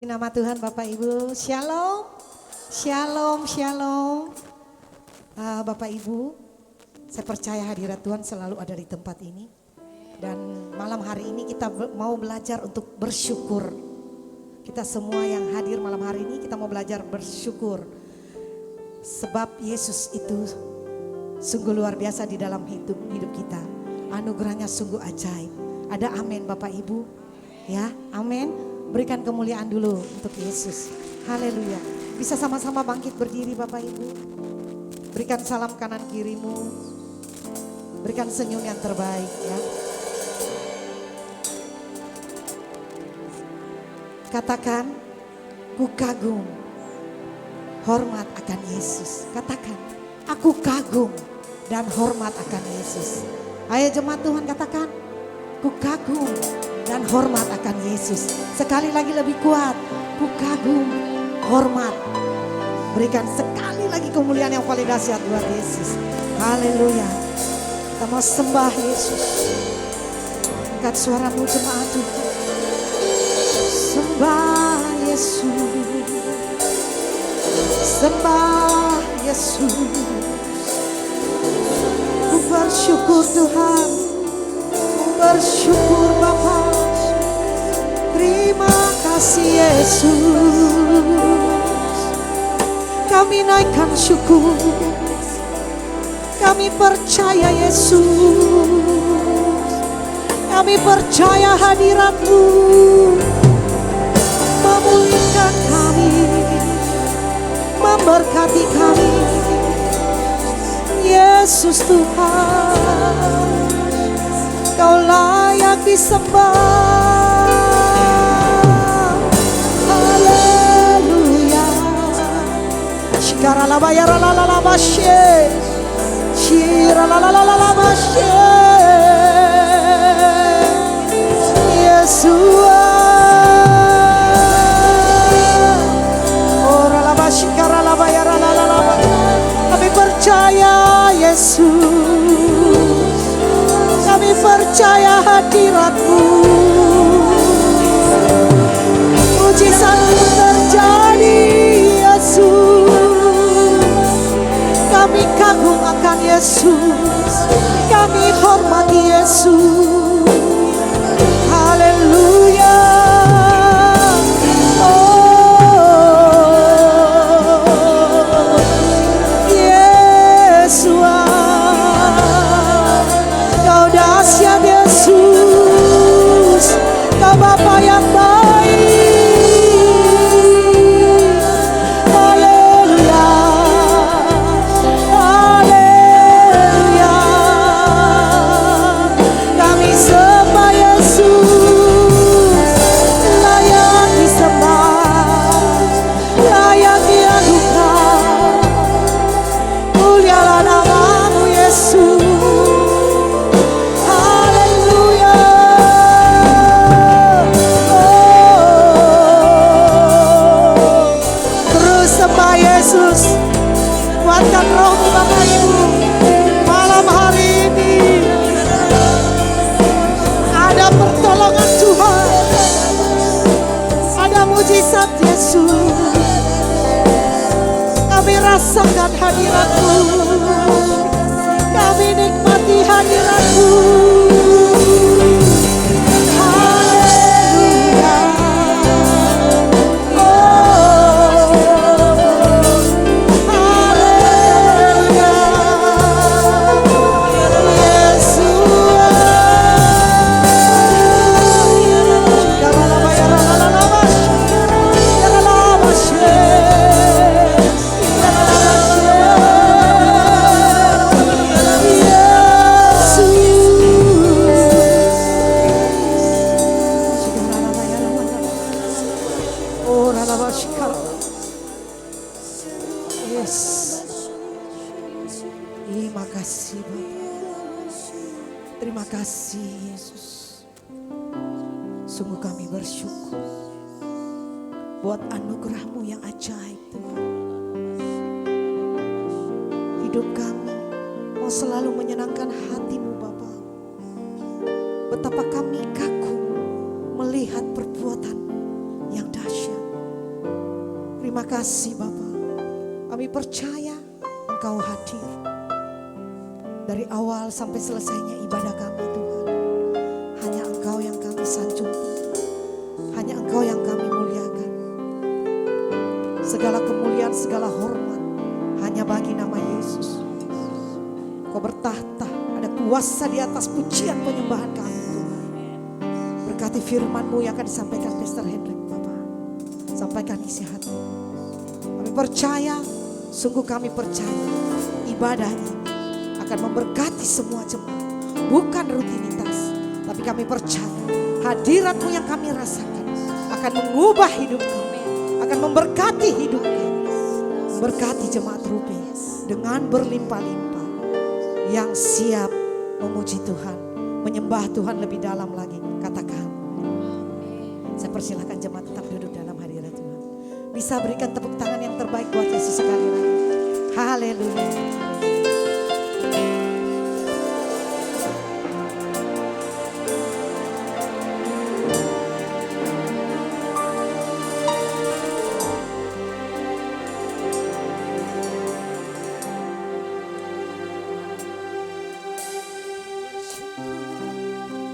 Nama Tuhan Bapak Ibu, Shalom, Shalom, Shalom. Bapak Ibu, saya percaya hadirat Tuhan selalu ada di tempat ini. Dan malam hari ini kita mau belajar untuk bersyukur. Kita semua yang hadir malam hari ini kita mau belajar bersyukur. Sebab Yesus itu sungguh luar biasa di dalam hidup kita. Anugerahnya sungguh ajaib. Ada amin Bapak Ibu? Ya, amin. Berikan kemuliaan dulu untuk Yesus. Haleluya. Bisa sama-sama bangkit berdiri Bapak Ibu. Berikan salam kanan kirimu. Berikan senyum yang terbaik ya. Katakan, ku kagum hormat akan Yesus. Katakan, aku kagum dan hormat akan Yesus. Ayo jemaat Tuhan katakan, ku kagum dan hormat akan Yesus. Sekali lagi lebih kuat, ku kagum, hormat. Berikan sekali lagi kemuliaan yang paling dahsyat buat Yesus. Haleluya. Kita mau sembah Yesus. Angkat suaramu jemaat Tuhan. Sembah Yesus. Sembah Yesus. Ku bersyukur Tuhan. Bersyukur Bapa, terima kasih Yesus. Kami naikkan syukur, kami percaya Yesus. Kami percaya hadirat-Mu memulihkan kami, memberkati kami. Yesus Tuhan, Kau layak disembah. Haleluya. Shikara la bayara la la la bashe. Shira la la la la la bashe. Yesus. Ora la bashikara la bayara la la la. Kami percaya Yesus. Kami percaya hadirat-Mu. Mujizat terjadi Yesus. Kami kagum akan Yesus. Kami hormati Yesus. Haleluya. Oh, Yesus. Dahsyat Yesus, Kau Bapa yang baik. Haleluya, haleluya. Kami sembah Yesus, layak disembah, layak diadukan. Mulialah nama-Mu Yesus. Yesus, kuatkan rohmu Bapak Ibu. Malam hari ini ada pertolongan Tuhan, ada mujizat Yesus. Kami rasakan hadirat-Mu, kami nikmati hadirat-Mu. Terima kasih Yesus. Sungguh kami bersyukur buat anugerah-Mu yang ajaib Tuhan. Hidup kami mau selalu menyenangkan hati-Mu Bapa. Betapa kami kagum melihat perbuatan-Mu yang dahsyat. Terima kasih Bapa. Kami percaya Engkau hadir dari awal sampai selesainya ibadah kami Tuhan. Hanya Engkau yang kami sanjungi, hanya Engkau yang kami muliakan. Segala kemuliaan, segala hormat hanya bagi nama Yesus. Kau bertahta, ada kuasa di atas pujian penyembahan kami Tuhan. Berkati firman-Mu yang akan disampaikan Pastor Hendrik Bapak. Sampaikan isi hati. Kami percaya, sungguh kami percaya ibadah ini akan memberkati semua jemaat. Bukan rutinitas, tapi kami percaya hadirat-Mu yang kami rasakan akan mengubah hidup kami, akan memberkati hidup kami, memberkati jemaat Ruben dengan berlimpah-limpah yang siap memuji Tuhan, menyembah Tuhan lebih dalam lagi. Katakan, saya persilahkan jemaat tetap duduk dalam hadirat Tuhan. Bisa berikan tepuk tangan yang terbaik buat Yesus sekali lagi. Haleluya.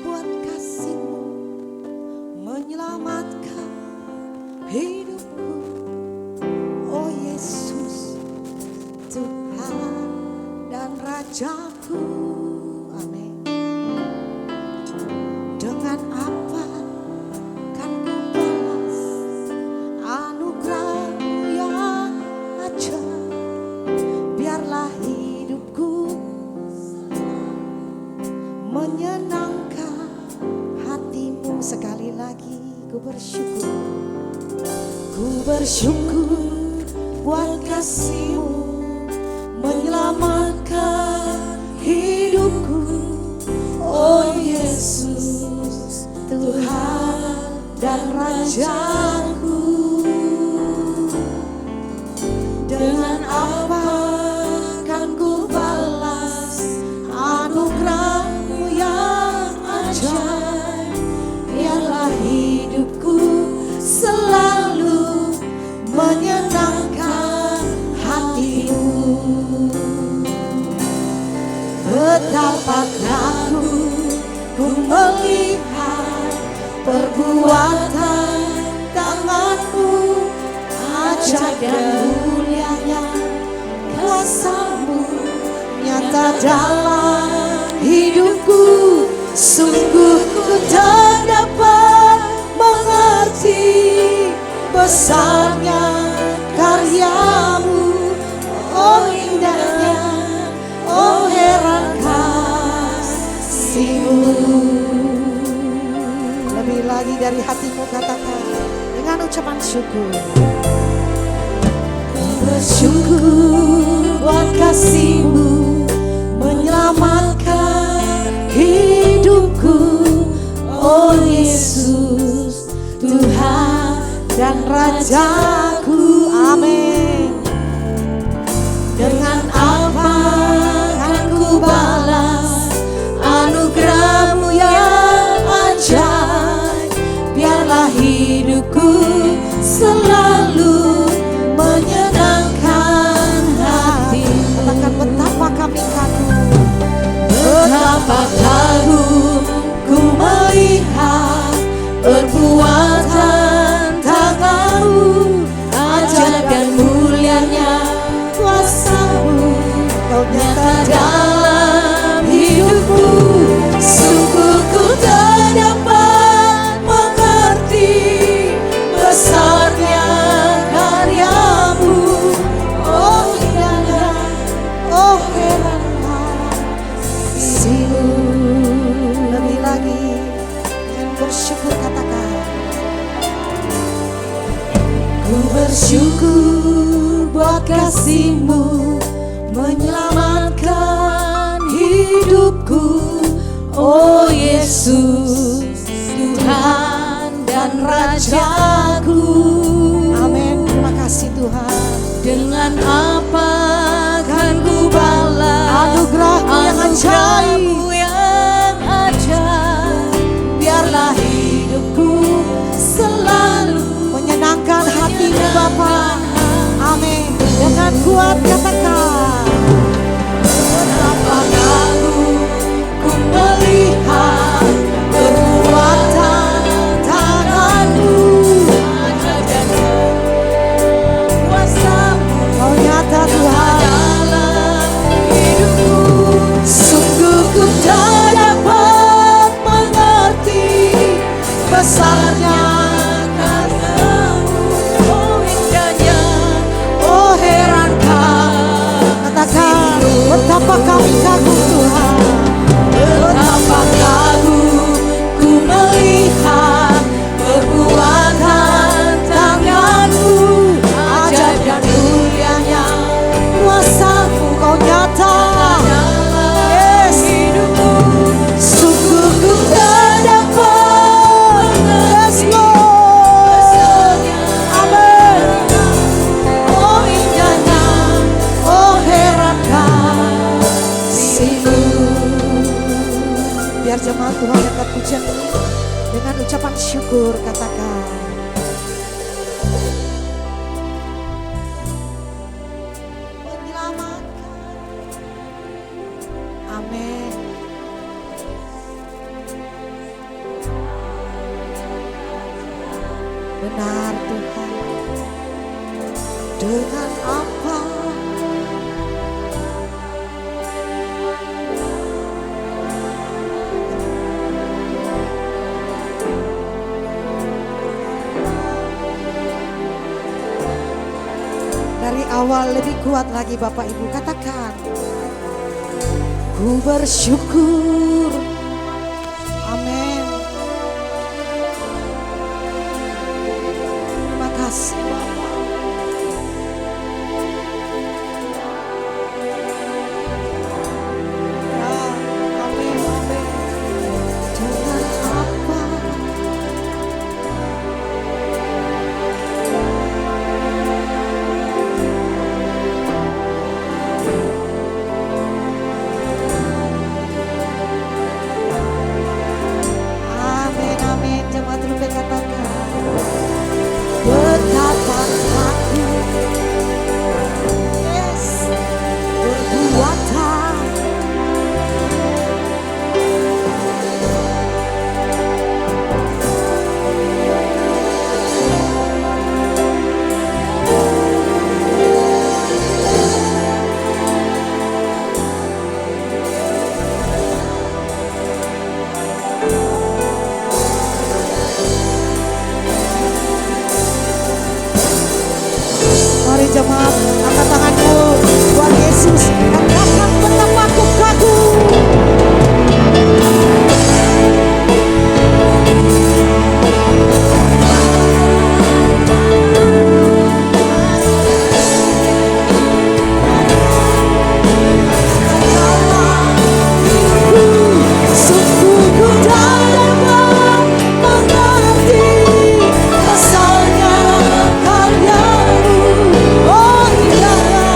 Buat kasih-Mu menyelamatkan hidupku, oh Yesus, Tuhan dan Rajaku. Amin. Dengan apa kan ku balas anugerah-Mu yang ajaib? Biarlah hidupku menyenangkan hati-Mu. Sekali lagi ku bersyukur. Ku bersyukur buat kasih-Mu menyelamatkan hidupku, oh Yesus, Tuhan dan Rajaku. Dengan apa kan ku balas anugerah-Mu yang ajaib? Biarlah hidupku selalu menyenangkan hati-Mu. Betapa kagum ku melihat perbuatan tangan-Mu, ajaib dan mulianya kuasa-Mu nyata dalam hidupku. Sungguh ku tak dapat mengerti besarnya karya-Mu, oh indahnya, oh heran kasih-Mu. Lebih lagi dari hati-Mu katakan dengan ucapan syukur. Ku bersyukur buat kasih-Mu menyelamatkan hidupku, oh Yesus, Tuhan dan Rajaku. Amin. Dengan apa kan ku balas anugerah-Mu yang ajaib? Biarlah hidupku selalu menyenangkan hati. Katakan betapa kami kagum, betapa kagum ku melihat perbuatan tangan-Mu, ajaib dan mulianya kuasa-Mu Kau nyata dalam hidupku. Sungguh ku tak dapat mengerti besarnya karya-Mu, oh indahnya, oh heran kasih-Mu. Lebih lagi bersyukur katakan, ku bersyukur buat kasih-Mu menyelamatkan hidupku, oh Yesus, Tuhan dan Rajaku. Amin. Terima kasih Tuhan. Dengan apa kan ku balas anugerah-Mu yang ajaib? Biarlah hidupku selalu menyenangkan hati-Mu Bapa. Dengan kuat katakan, Betapa kagum ku melihat perbuatan tangan-Mu, ajaib dan kuasa-Mu Kau nyata Tuhan. dalam hidupku. Sungguh ku tak dapat mengerti besarnya karya-Mu, oh indahnya, oh herankah. Katakan, betapa kami kagum Tuhan. Betapa kagum ku melihat perbuatan tangan-Mu, ajaib dan mulianya kuasa-Mu Kau nyata. dalam hidupku. Sungguh ku tak dapat Yes, mengerti Lord. besarnya Amin. oh indahnya, oh herankah kasih-Mu. Biar jemaat Tuhan angkat pujian ini dengan ucapan syukur, katakan. Menyelamatkan. Amin. Benar Tuhan. Dengan apa dari awal lebih kuat lagi Bapak Ibu, katakan, ku bersyukur. Amin. Terima kasih Bapak. Ya, amin, amin. Dengan apa amin, amin. Jemaat Rupe katakan, betapa aku, yes, perbuatan Mari jemaat, angkat tanganmu buat Yesus. Katakan, betapa aku kagum. Sungguh ku tak dapat mengerti besarnya karya-Mu, oh indahnya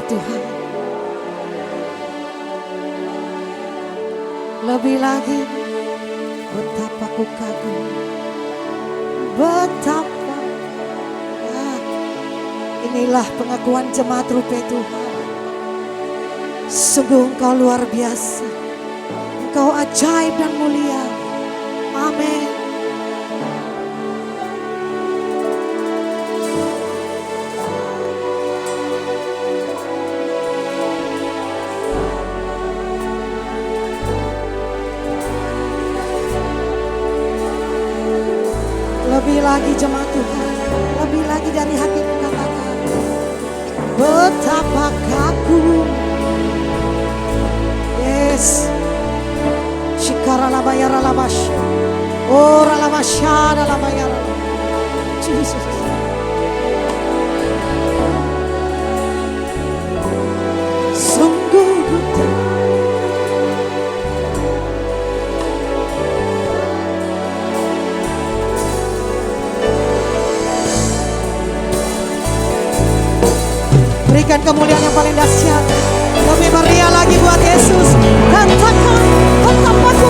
Tuhan. Lebih lagi betapa ku kagum, betapa. Inilah pengakuan jemaat Rupe Tuhan. Sungguh Engkau luar biasa, Engkau ajaib dan mulia. Amin. Lebih lagi jemaat Tuhan, lebih lagi dari hati katakan, betapa kagum. Yes. Shikara la bayara la bash. Ora la bashara la bayara. Jesus. Sungguh betapa. Berikan kemuliaan yang paling dahsyat. Lebih meriah lagi buat Yesus. Katakan betapa ku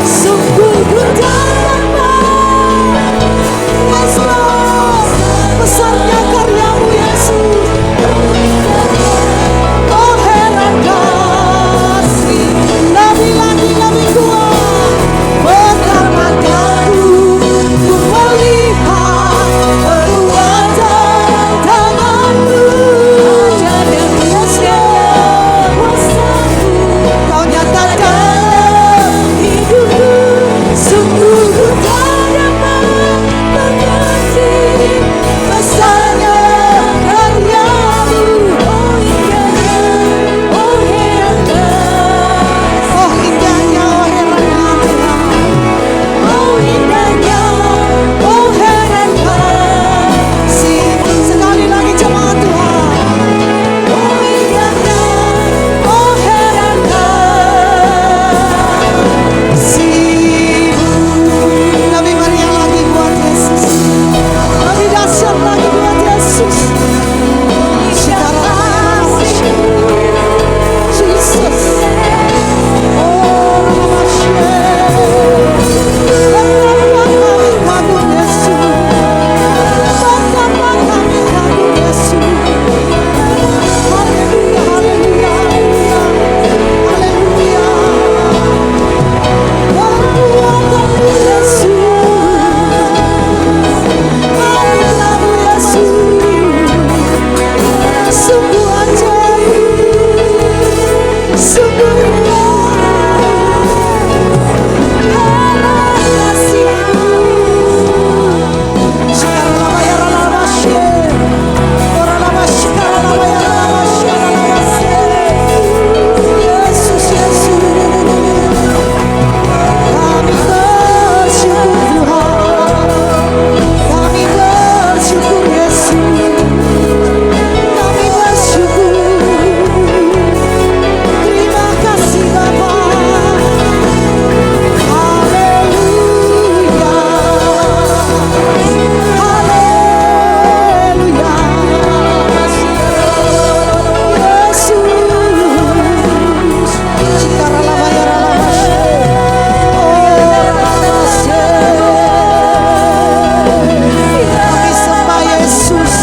sungguh betapa besarnya karyamu Yesus. Oh heran kasih, lebih lagi lebih kuat. Betapa kagum ku melihat perbuatan tanganmu. Kau nyatakan hidupku. Sungguh ku tak dapat mengerti besarnya karyamu. Oh indahnya, oh herannya, oh indahnya, oh herannya, oh indahnya, oh herannya. Sekali lagi jemaat Tuhan. Oh indahnya, oh herannya. Lebih meriah lagi buat Yesus, lebih dahsyat lagi buat Yesus. Jesus. Oh, betapa kami kagum Yesus, betapa kami kagum Yesus. Haleluya, haleluya, haleluya, haleluya. Perbuatanmu Yesus, anugerahmu Yesus, sungguh ajaib, sungguh indah, heran kasih-Mu. Sekarang lama ya lama syir, orang lama sekarang lama ya lama syir, lama syir. Yesus, Yesus. Kami bersyukur Tuhan, kami bersyukur Yesus, kami bersyukur. Terima kasih Bapa. Haleluya, haleluya. Yesus, sekarang lama ya lama syir. Kami sembah Yesus,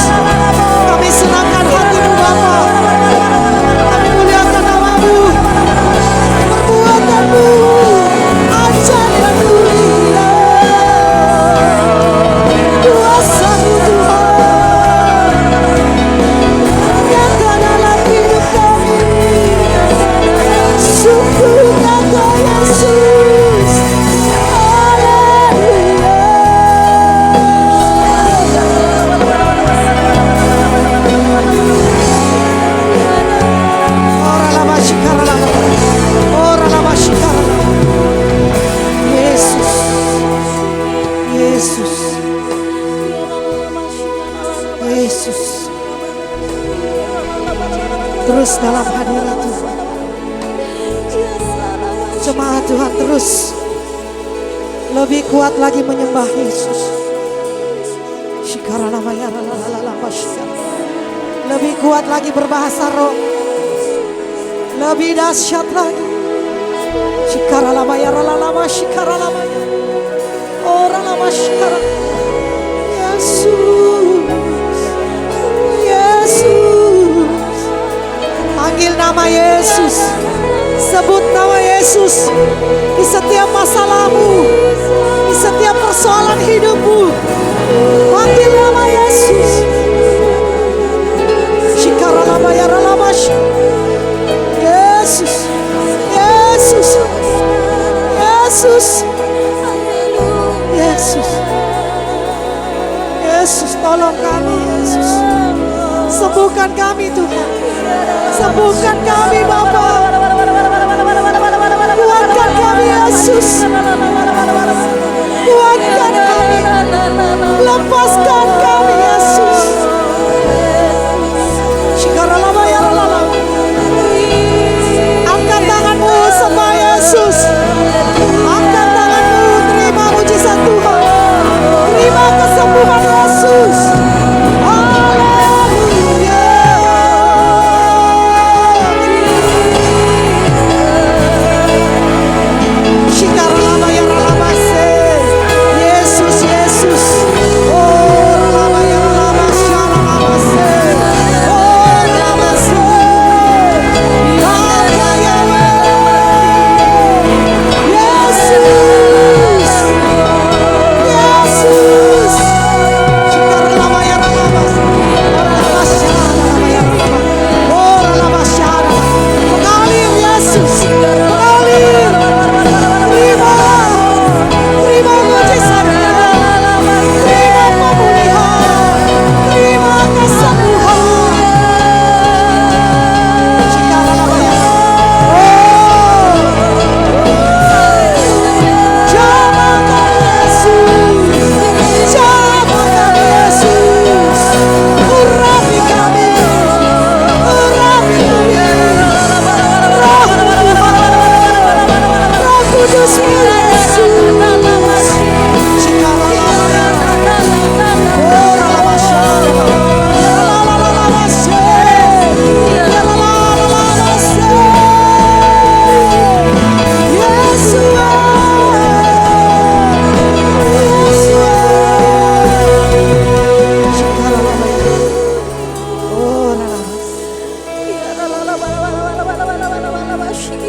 kami senangkan hati-Mu Bapa, kami muliakan nama-Mu, perbuatan-Mu ajaib dan mulia, kuasa-Mu Tuhan, nyata dalam hidup kami. Sungguh nyata Yesus. Yesus, Yesus, Yesus. Terus dalam hadirat Tuhan. Jemaat Tuhan terus lebih kuat lagi menyembah Yesus. Lebih kuat lagi berbahasa roh. Lebih dahsyat lagi. Yesus, Yesus, panggil nama Yesus, sebut nama Yesus di setiap masalahmu, di setiap persoalan hidupmu. Panggil nama Yesus. Yesus, Yesus, Yesus, Yesus, Yesus, tolong kami Yesus. Sembuhkan kami Tuhan. Sembuhkan kami Bapa. Kuatkan kami Yesus. Kuatkan kami. Lepaskan kami Yesus. Angkat tanganmu sembah Yesus. Angkat tanganmu, terima mujizat Tuhan. Terima kesembuhan Yesus. Yesus, Yesus.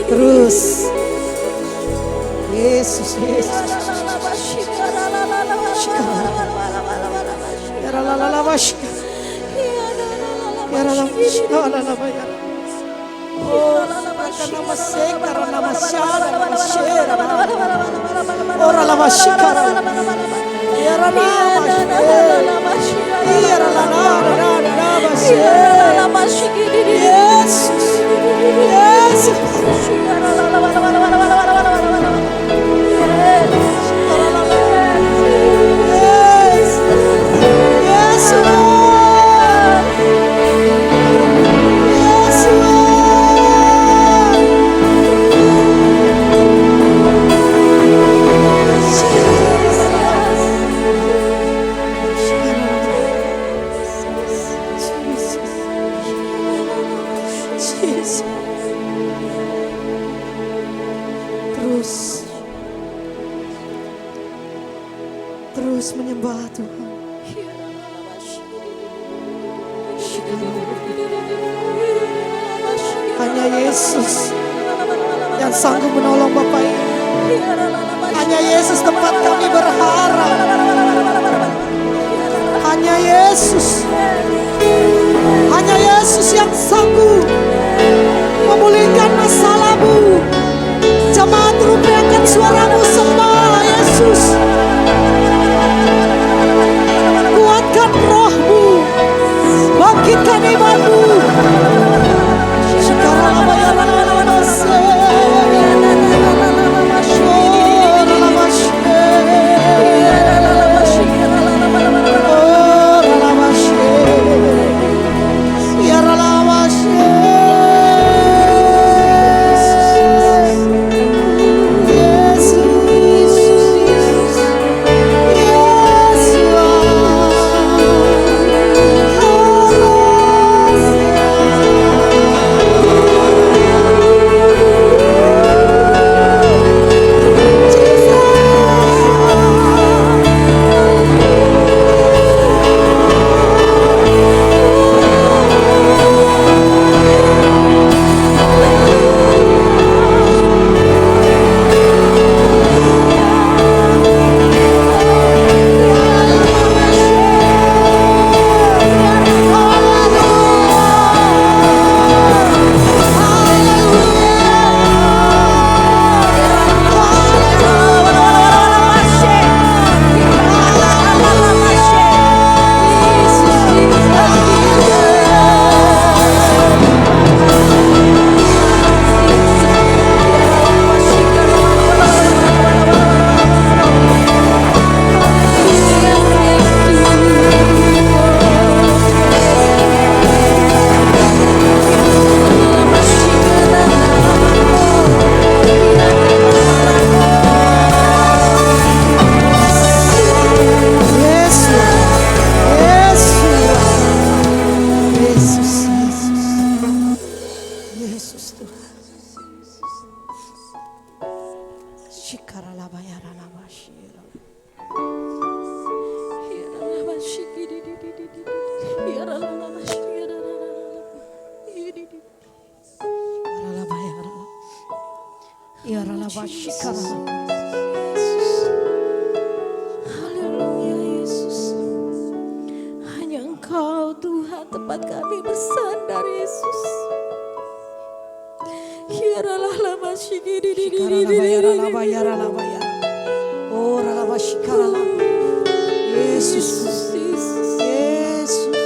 Terus Yesus, Yesus. Terus menyembah Tuhan. Hanya Yesus yang sanggup menolong Bapak Ibu. Hanya Yesus tempat kami berharap. Hanya Yesus. Hanya Yesus yang sanggup memulihkan masalahmu. Jemaat rupiahkan suaramu sembah Yesus. Kuatkan rohmu, bangkitkan imanmu. Haleluya Yesus. Hanya Engkau Tuhan tempat kami bersandar Yesus. Oh, Yesus, Yesus. Yesus.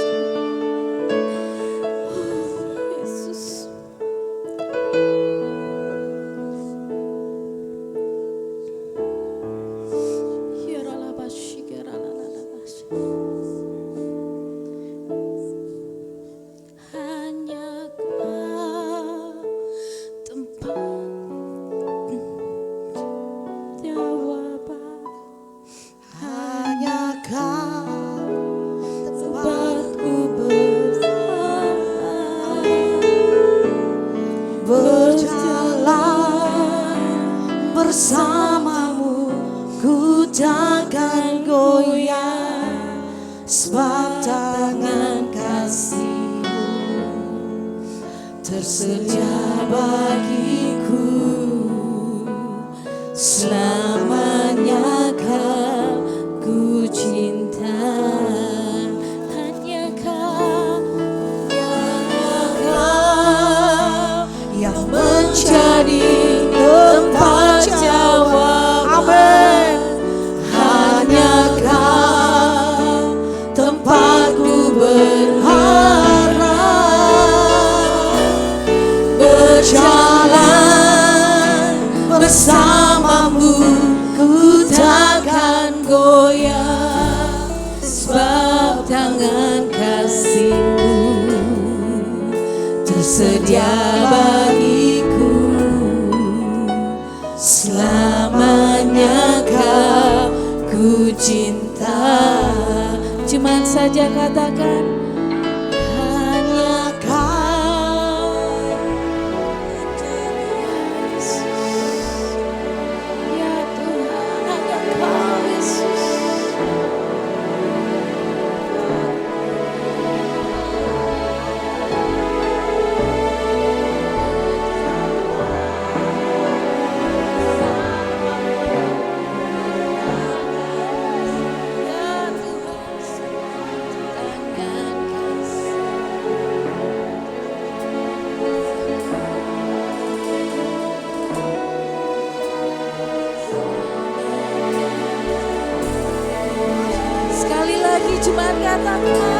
Yesus. Hanya Kau tempat jawaban, Hanya Kau tempatku bersama, berjalan bersamamu, ku takkan goyah, sebab tangan kasih-Mu tersedia bagiku. Selamanya Kau ku cinta. hanya Kau Yang menjadi tempat jawaban. Amin. Hanya Kau tempatku berharap, berjalan bersamamu, ku takkan goyah, sebab tangan kasih-Mu tersedia bagiku. Selamanya Kau ku cinta. Cuma saja katakan Hanya Kau. ya Tuhan, hanya Kau Yesus. Ya Tuhan, tangan kasih. Sekali lagi cuma katakan hanya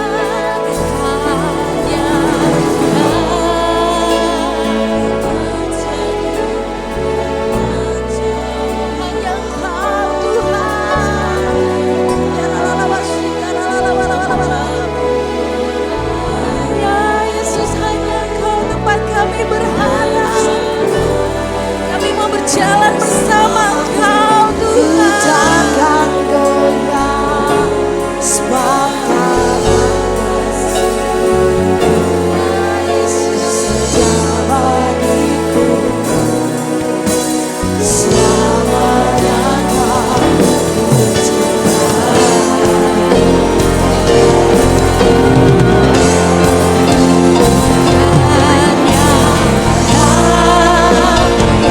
hanya Kau Tuhan. Ya Yesus, hanya Kau tempat kami berharap. Kami mau berjalan bersama Engkau Tuhan. Takkan goyah, sebab tangan tersedia bagiku. Selamanya Kau ku cinta.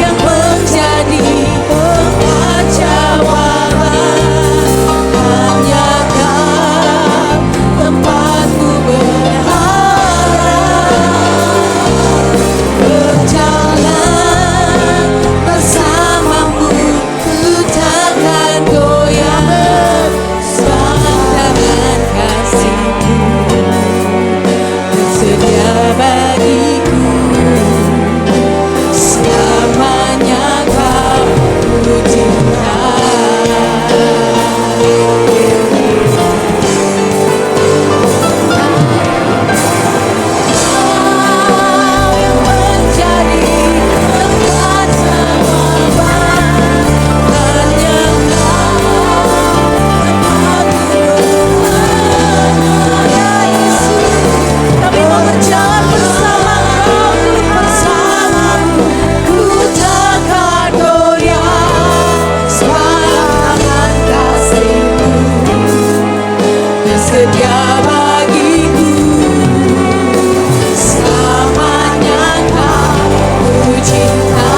Yang menjadi tempat jawaban, Hanya Kau tempatku berharap, berjalan bersamamu, ku takkan goyah, sebab tangan kasih-Mu tersedia bagiku. Selamanya Kau ku cinta. Kau yang menjadi tempat jawaban, hanya Kau tempatku berharap. Ya Yesus, kami mau berjalan bersama Kau bersamamu, ku takkan goyah, sebab tangan kasih-Mu tersedia bagiku. Selamanya Kau ku cinta.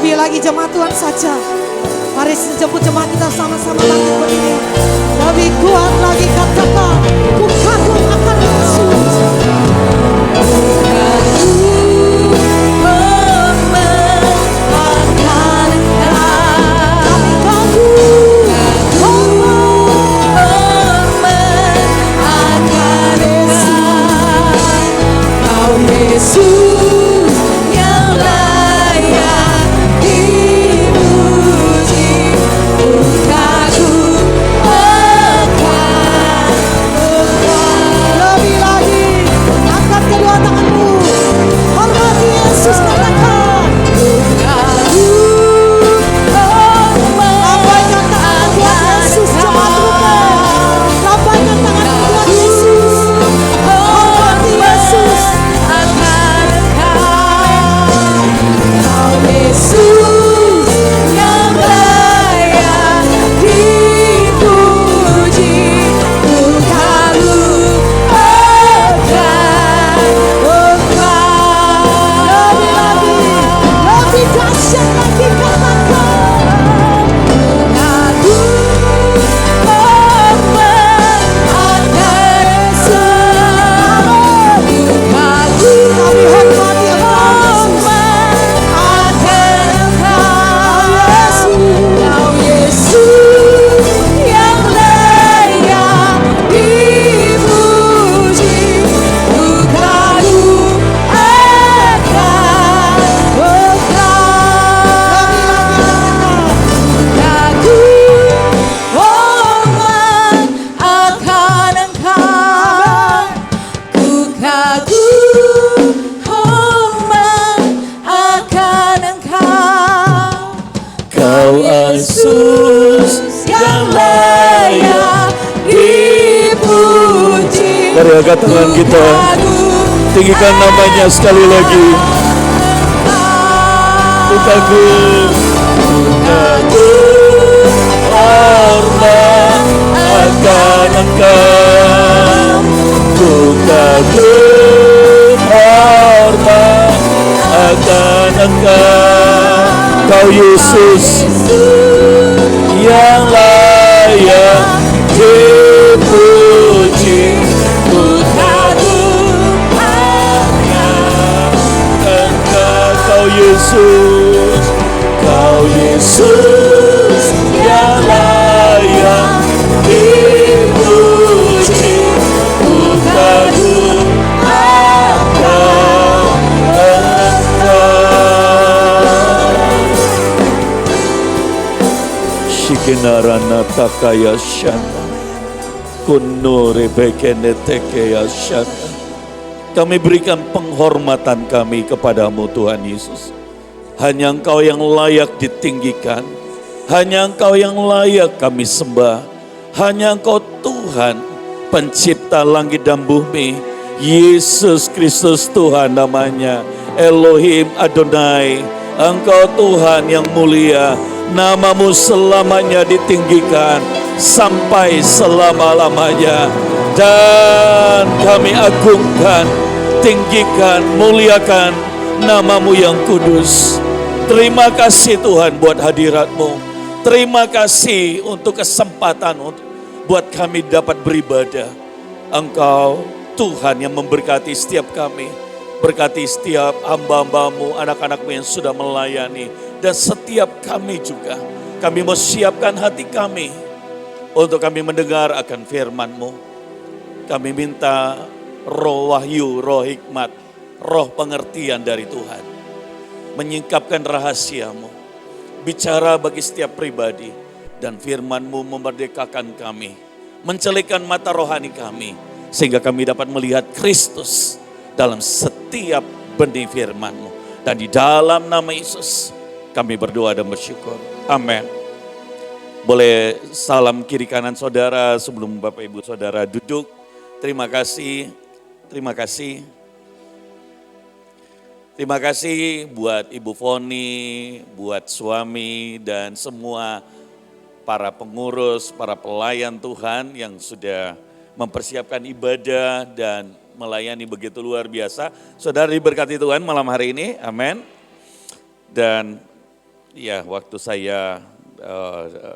Lebih lagi jemaat Tuhan saja. Mari jemput jemaat kita sama-sama lagi berdiri. Lebih kuat lagi katakan, ku kagum akan Yesus. Yesus yang layak dipuji, ku kagum akan Engkau. Lebih lagi, angkat kedua tanganmu. Hormati Yesus, katakan. Lambaikan tangan buat Yesus, jemaat Tuhan. Lambaikan tangan buat Yesus. Hormati Yesus. Yesus yang layak dipuji, ku kagum akan Engkau. Lebih lagi, lebih dahsyat lagi katakan. Kami hormati Engkau, Yesus yang layak dipuji, ku kagum akan Engkau. Ku kagum hormat akan Engkau. Kau Yesus yang layak dipuji. Mari angkat tangan kita, tinggikan namanya sekali lagi. Ku kagum hormat akan Engkau. Ku kagum hormat akan Engkau. Kau Yesus yang layak dipuji, ku kagum akan Engkau. Kau Yesus yang layak dipuji, ku kagum akan Engkau. Shikinarana takaya shana, kunure bekene tekeya shana. Kami berikan penghormatan kami kepadamu Tuhan Yesus. Hanya Engkau yang layak ditinggikan. Hanya Engkau yang layak kami sembah. Hanya Engkau Tuhan, pencipta langit dan bumi. Yesus Kristus Tuhan namanya. Elohim Adonai. Engkau Tuhan yang mulia. Namamu selamanya ditinggikan sampai selama-lamanya. Dan kami agungkan, tinggikan, muliakan namamu yang kudus. Terima kasih Tuhan buat hadirat-Mu. Terima kasih untuk kesempatan buat kami dapat beribadah. Engkau Tuhan yang memberkati setiap kami. Berkati setiap hamba-hamba-Mu, anak-anak-Mu yang sudah melayani. Dan setiap kami juga. Kami mau siapkan hati kami untuk kami mendengar akan firman-Mu. Kami minta roh wahyu, roh hikmat, roh pengertian dari Tuhan. Menyingkapkan rahasia-Mu. Bicara bagi setiap pribadi. Dan firman-Mu memerdekakan kami. Mencelikkan mata rohani kami. Sehingga kami dapat melihat Kristus dalam setiap benih firman-Mu. Dan di dalam nama Yesus kami berdoa dan bersyukur. Amin. Boleh salam kiri kanan saudara sebelum Bapak Ibu Saudara duduk. Terima kasih, terima kasih. Terima kasih buat Ibu Foni, buat suami dan semua para pengurus, para pelayan Tuhan yang sudah mempersiapkan ibadah dan melayani begitu luar biasa. Saudara diberkati Tuhan malam hari ini, amin. Dan Ya, waktu saya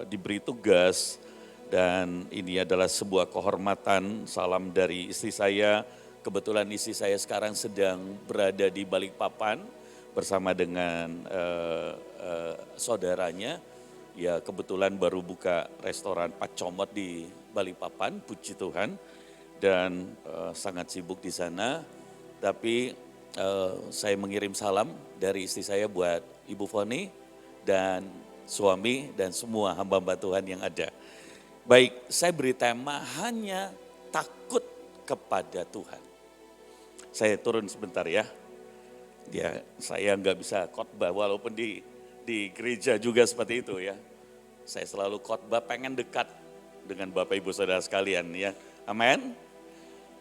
diberi tugas dan ini adalah sebuah kehormatan, salam dari istri saya. Kebetulan istri saya sekarang sedang berada di Balikpapan bersama dengan saudaranya. Ya, kebetulan baru buka restoran Pak Comot di Balikpapan, puji Tuhan. Dan sangat sibuk di sana. Tapi saya mengirim salam dari istri saya buat Ibu Foni dan suami dan semua hamba-hamba Tuhan yang ada. Baik, saya beri tema hanya takut kepada Tuhan. Saya turun sebentar ya. Ya, saya nggak bisa khotbah walaupun di gereja juga seperti itu ya. Saya selalu khotbah pengen dekat dengan Bapak Ibu Saudara sekalian ya. Amin.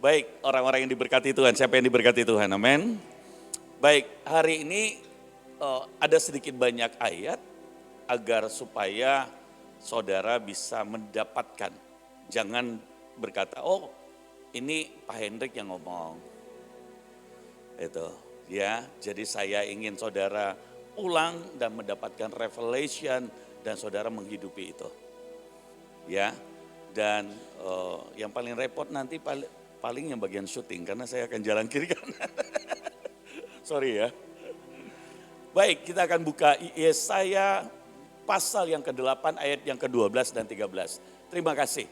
Baik, orang-orang yang diberkati Tuhan, siapa yang diberkati Tuhan, amin. Baik, hari ini ada sedikit banyak ayat agar supaya saudara bisa mendapatkan. Jangan berkata, oh ini Pak Hendrik yang ngomong. Itu ya, jadi saya ingin saudara ulang dan mendapatkan revelation dan saudara menghidupi itu. Ya, dan yang paling repot nanti paling yang bagian syuting karena saya akan jalan kiri kanan. Sorry ya. Baik, kita akan buka Yesaya pasal yang ke-8 ayat yang ke-12 dan 13. Terima kasih.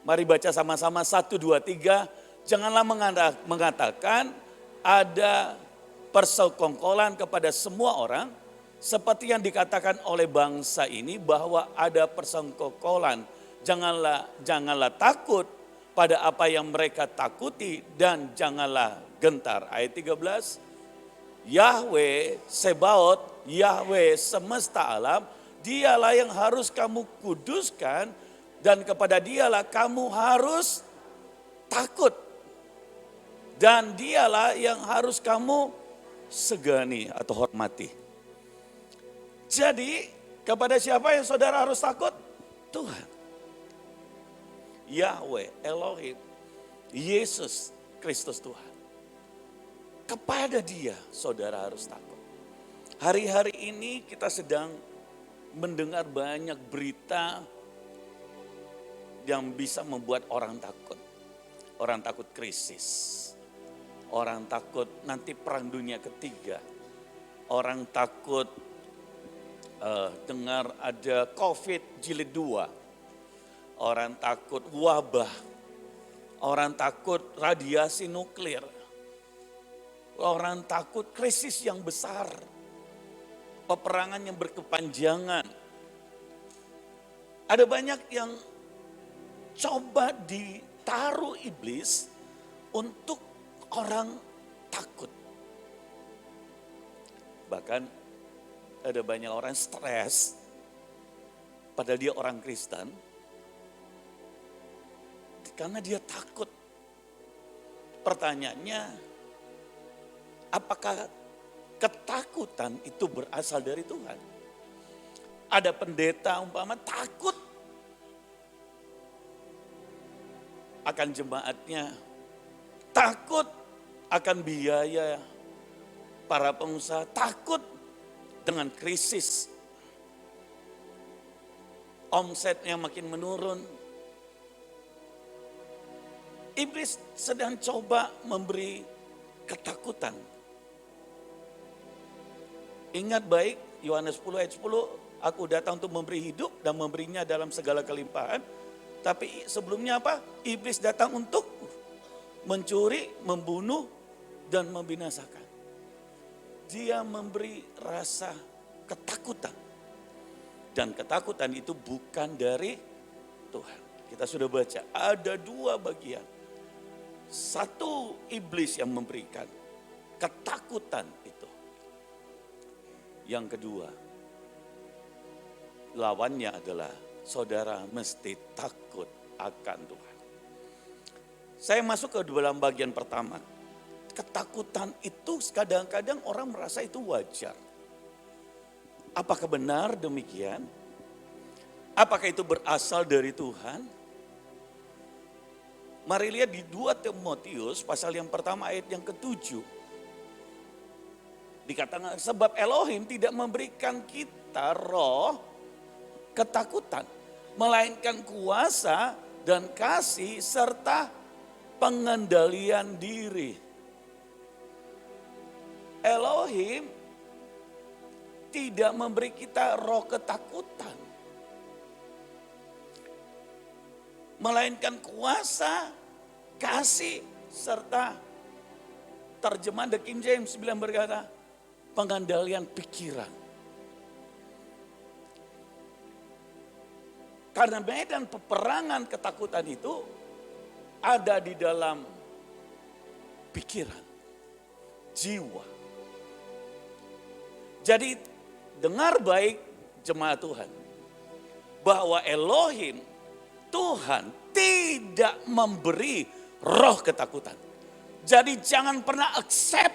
Mari baca sama-sama 1, 2, 3. Janganlah mengatakan ada persekongkolan kepada semua orang seperti yang dikatakan oleh bangsa ini bahwa ada persekongkolan. Janganlah takut pada apa yang mereka takuti dan janganlah gentar. Ayat 13, Yahweh Sebaot, Yahweh semesta alam, dialah yang harus kamu kuduskan dan kepada dialah kamu harus takut. Dan dialah yang harus kamu segani atau hormati. Jadi kepada siapa yang saudara harus takut? Tuhan. Yahweh, Elohim, Yesus Kristus Tuhan. Kepada dia saudara harus takut. Hari-hari ini kita sedang mendengar banyak berita yang bisa membuat orang takut. Orang takut krisis. Orang takut nanti perang dunia ketiga. Orang takut dengar ada COVID jilid 2. Orang takut wabah, orang takut radiasi nuklir, orang takut krisis yang besar, peperangan yang berkepanjangan. Ada banyak yang coba ditaruh iblis untuk orang takut. Bahkan ada banyak orang stres, padahal dia orang Kristen, karena dia takut. Pertanyaannya, apakah ketakutan itu berasal dari Tuhan? Ada pendeta umpama takut akan jemaatnya, takut akan biaya para pengusaha, takut dengan krisis, omsetnya makin menurun. Iblis sedang coba memberi ketakutan. Ingat baik, Yohanes 10 ayat 10, aku datang untuk memberi hidup dan memberinya dalam segala kelimpahan. Tapi sebelumnya apa? Iblis datang untuk mencuri, membunuh, dan membinasakan. Dia memberi rasa ketakutan. Dan ketakutan itu bukan dari Tuhan. Kita sudah baca, ada dua bagian. Satu, iblis yang memberikan ketakutan itu. Yang kedua, lawannya adalah saudara mesti takut akan Tuhan. Saya masuk ke dalam bagian pertama. Ketakutan itu kadang-kadang orang merasa itu wajar. Apakah benar demikian? Apakah itu berasal dari Tuhan? Mari lihat di 2 Timotius pasal yang pertama ayat yang ke-7. Dikatakan sebab Elohim tidak memberikan kita roh ketakutan, melainkan kuasa dan kasih serta pengendalian diri. Elohim tidak memberi kita roh ketakutan, melainkan kuasa, kasih, serta terjemahan The King James bilang berkata, pengendalian pikiran. Karena medan peperangan ketakutan itu ada di dalam pikiran, jiwa. Jadi dengar baik jemaat Tuhan, bahwa Elohim, Tuhan tidak memberi roh ketakutan. Jadi jangan pernah accept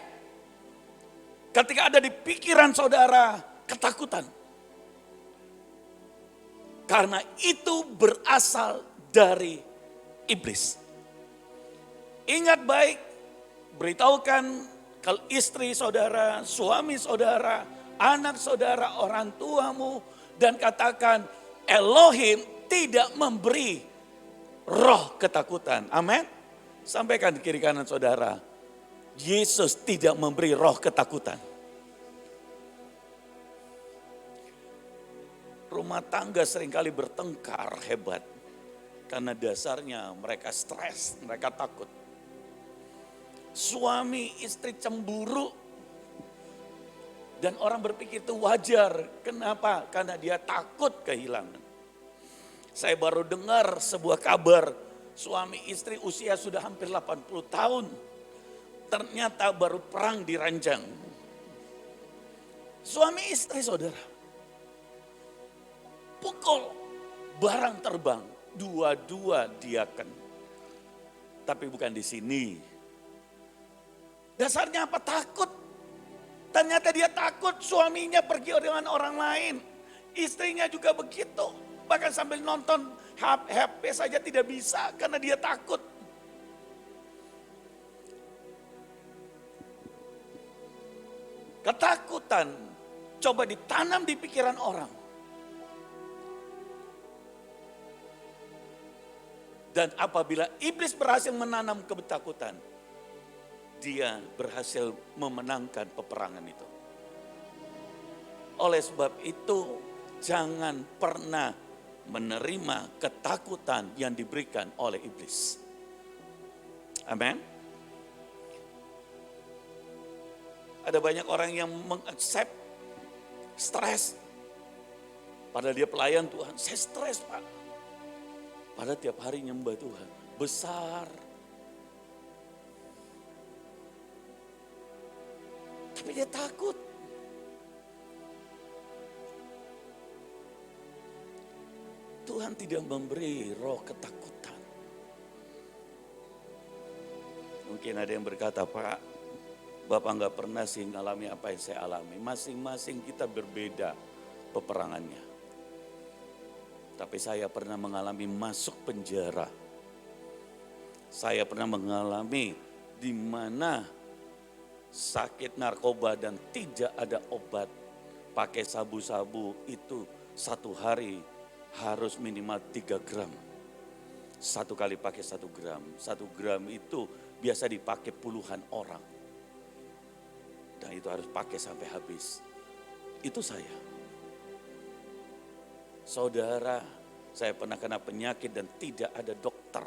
ketika ada di pikiran saudara ketakutan. Karena itu berasal dari iblis. Ingat baik, beritahukan kalau istri saudara, suami saudara, anak saudara, orang tuamu, dan katakan Elohim tidak memberi roh ketakutan. Amin. Sampaikan di kiri kanan saudara, Yesus tidak memberi roh ketakutan. Rumah tangga seringkali bertengkar hebat. Karena dasarnya mereka stres, mereka takut. Suami istri cemburu. Dan orang berpikir itu wajar. Kenapa? Karena dia takut kehilangan. Saya baru dengar sebuah kabar. Suami istri usia sudah hampir 80 tahun. Ternyata baru perang di ranjang. Suami istri saudara. Pukul barang terbang, dua-dua diakan. Tapi bukan di sini. Dasarnya apa? Takut. Ternyata dia takut suaminya pergi dengan orang lain. Istrinya juga begitu. Bahkan sambil nonton HP saja tidak bisa karena dia takut. Ketakutan coba ditanam di pikiran orang. Dan apabila iblis berhasil menanam ketakutan, dia berhasil memenangkan peperangan itu. Oleh sebab itu, jangan pernah menerima ketakutan yang diberikan oleh iblis. Amin. Ada banyak orang yang mengaccept stres. Padahal dia pelayan Tuhan, saya stres Pak. Padahal tiap hari nyembah Tuhan, besar. Tapi dia takut. Tuhan tidak memberi roh ketakutan. Mungkin ada yang berkata, Pak, Bapak nggak pernah sih ngalami apa yang saya alami. Masing-masing kita berbeda peperangannya. Tapi saya pernah mengalami masuk penjara. Saya pernah mengalami di mana sakit narkoba dan tidak ada obat. Pakai sabu-sabu itu satu hari harus minimal 3 gram. Satu kali pakai 1 gram. 1 gram itu biasa dipakai puluhan orang. Dan itu harus pakai sampai habis. Itu saya. Saudara, saya pernah kena penyakit dan tidak ada dokter,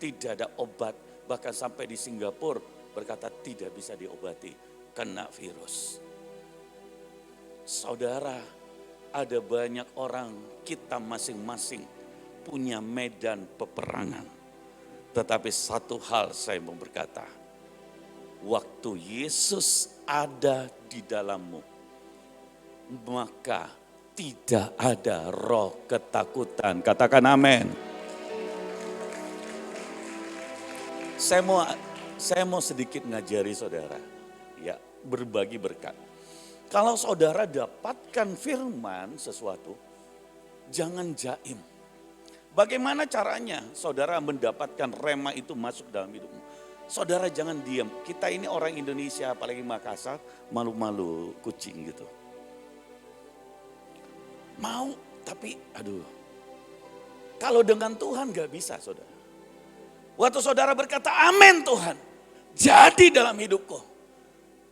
tidak ada obat. Bahkan sampai di Singapura berkata tidak bisa diobati, kena virus. Saudara, ada banyak orang, kita masing-masing punya medan peperangan. Tetapi satu hal saya mau berkata, waktu Yesus ada di dalammu, maka tidak ada roh ketakutan. Katakan amin. Saya mau sedikit ngajari saudara. Ya, berbagi berkat. Kalau saudara dapatkan firman sesuatu, jangan jaim. Bagaimana caranya saudara mendapatkan rema itu masuk dalam hidupmu? Saudara jangan diam. Kita ini orang Indonesia, apalagi Makassar, malu-malu kucing gitu. Mau, tapi aduh. Kalau dengan Tuhan gak bisa, saudara. Waktu saudara berkata, amin Tuhan, jadi dalam hidupku.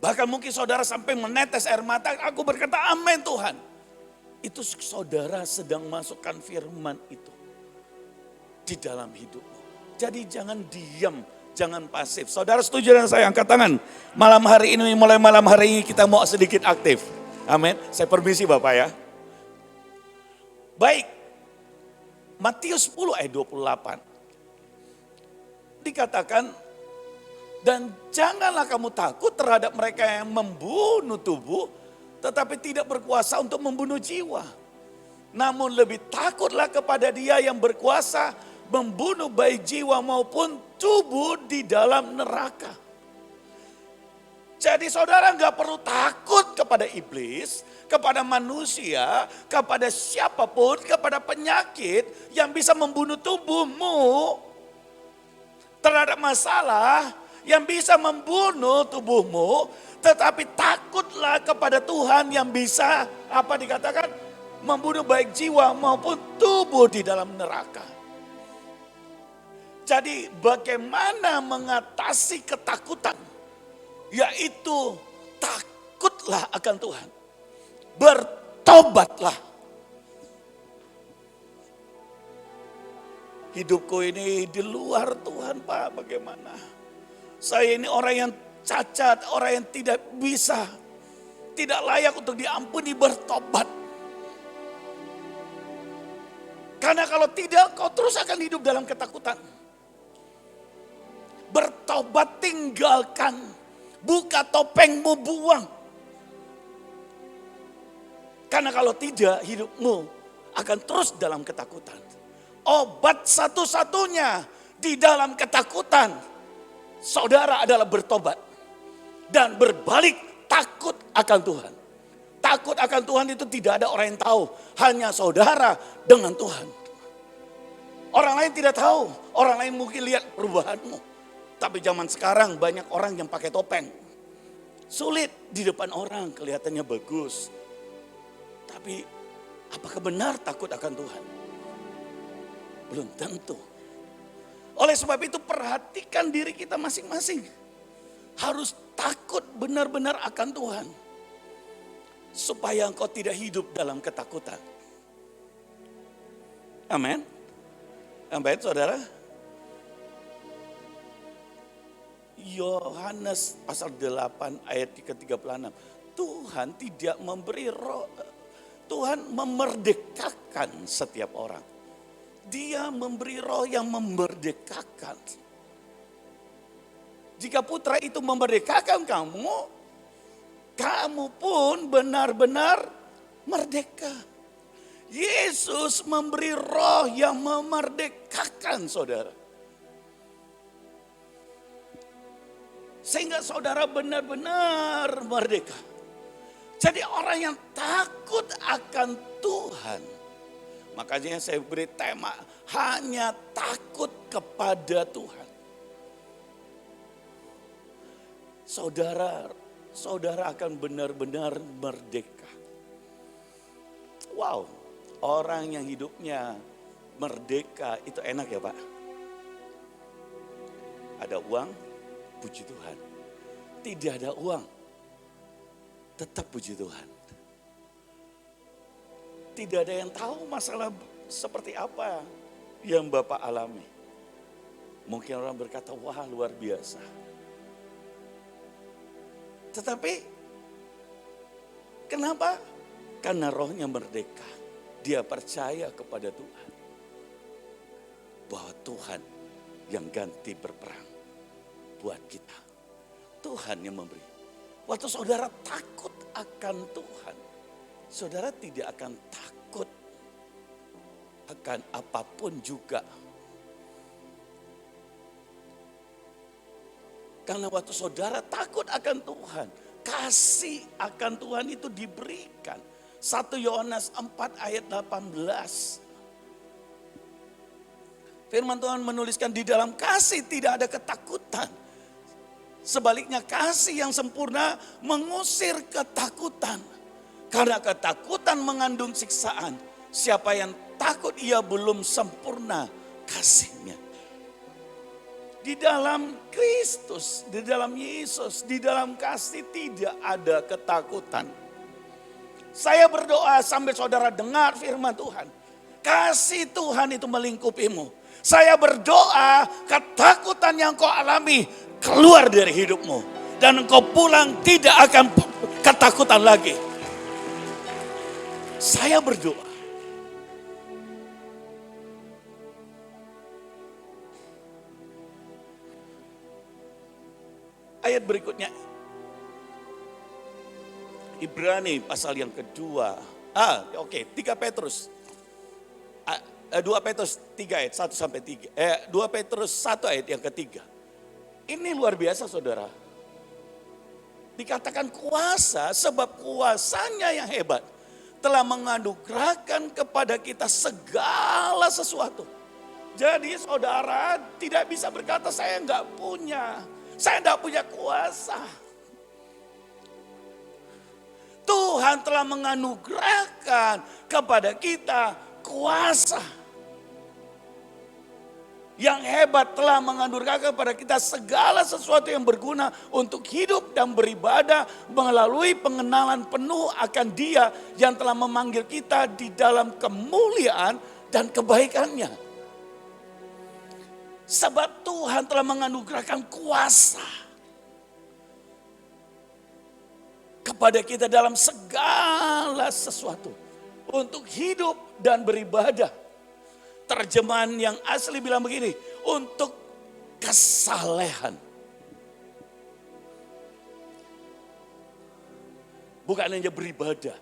Bahkan mungkin saudara sampai menetes air mata, aku berkata amin Tuhan. Itu saudara sedang masukkan firman itu di dalam hidupmu. Jadi jangan diam, jangan pasif. Saudara setuju dengan saya? Angkat tangan. Malam hari ini, mulai malam hari ini kita mau sedikit aktif. Amin. Saya permisi Bapak ya. Baik. Matius 10 ayat 28. Dikatakan, dan janganlah kamu takut terhadap mereka yang membunuh tubuh, tetapi tidak berkuasa untuk membunuh jiwa. Namun lebih takutlah kepada Dia yang berkuasa membunuh baik jiwa maupun tubuh di dalam neraka. Jadi saudara nggak perlu takut kepada iblis, kepada manusia, kepada siapapun, kepada penyakit yang bisa membunuh tubuhmu. Terhadap masalah yang bisa membunuh tubuhmu, tetapi takutlah kepada Tuhan yang bisa, apa dikatakan, membunuh baik jiwa maupun tubuh di dalam neraka. Jadi bagaimana mengatasi ketakutan? Yaitu takutlah akan Tuhan. Bertobatlah. Hidupku ini di luar Tuhan Pak, bagaimana? Saya ini orang yang cacat, orang yang tidak bisa, tidak layak untuk diampuni, bertobat. Karena kalau tidak, kau terus akan hidup dalam ketakutan. Bertobat, tinggalkan. Buka topengmu, buang. Karena kalau tidak, hidupmu akan terus dalam ketakutan. Obat satu-satunya di dalam ketakutan, saudara, adalah bertobat. Dan berbalik takut akan Tuhan. Takut akan Tuhan itu tidak ada orang yang tahu. Hanya saudara dengan Tuhan. Orang lain tidak tahu. Orang lain mungkin lihat perubahanmu. Tapi zaman sekarang banyak orang yang pakai topeng. Sulit di depan orang, kelihatannya bagus. Tapi apakah benar takut akan Tuhan? Belum tentu. Oleh sebab itu perhatikan diri kita masing-masing. Harus takut benar-benar akan Tuhan. Supaya engkau tidak hidup dalam ketakutan. Amin. Amin, saudara. Yohanes pasal 8 ayat ke-36. Tuhan tidak memberi roh. Tuhan memerdekakan setiap orang. Dia memberi roh yang memerdekakan. Jika putra itu memerdekakan kamu, kamu pun benar-benar merdeka. Yesus memberi roh yang memerdekakan saudara. Sehingga saudara benar-benar merdeka. Jadi orang yang takut akan Tuhan. Makanya saya beri tema, hanya takut kepada Tuhan. Saudara akan benar-benar merdeka. Wow, orang yang hidupnya merdeka itu enak ya Pak. Ada uang, puji Tuhan. Tidak ada uang, tetap puji Tuhan. Tidak ada yang tahu masalah seperti apa yang Bapak alami. Mungkin orang berkata, wah luar biasa. Tetapi kenapa? Karena rohnya merdeka. Dia percaya kepada Tuhan. Bahwa Tuhan yang ganti berperang buat kita. Tuhan yang memberi. Waktu saudara takut akan Tuhan, saudara tidak akan takut akan apapun juga. Karena waktu saudara takut akan Tuhan, kasih akan Tuhan itu diberikan. 1 Yohanes 4 ayat 18. Firman Tuhan menuliskan di dalam kasih tidak ada ketakutan. Sebaliknya kasih yang sempurna mengusir ketakutan. Karena ketakutan mengandung siksaan. Siapa yang takut ia belum sempurna kasihnya. Di dalam Kristus, di dalam Yesus, di dalam kasih tidak ada ketakutan. Saya berdoa sambil saudara dengar firman Tuhan. Kasih Tuhan itu melingkupimu. Saya berdoa ketakutan yang kau alami keluar dari hidupmu. Dan engkau pulang tidak akan ketakutan lagi. Saya berdoa. Ayat berikutnya. Ibrani pasal yang kedua. 3 Petrus. 2 Petrus 3 ayat 1 sampai 3. 2 Petrus 1 ayat yang ketiga. Ini luar biasa saudara. Dikatakan kuasa sebab kuasanya yang hebat telah menganugerahkan kepada kita segala sesuatu. Jadi saudara tidak bisa berkata saya enggak punya. Saya enggak punya kuasa. Tuhan telah menganugerahkan kepada kita kuasa. Yang hebat telah menganugerahkan kepada kita segala sesuatu yang berguna untuk hidup dan beribadah melalui pengenalan penuh akan Dia yang telah memanggil kita di dalam kemuliaan dan kebaikannya. Sebab Tuhan telah menganugerahkan kuasa kepada kita dalam segala sesuatu untuk hidup dan beribadah. Terjemahan yang asli bilang begini, untuk kesalehan. Bukan hanya beribadah.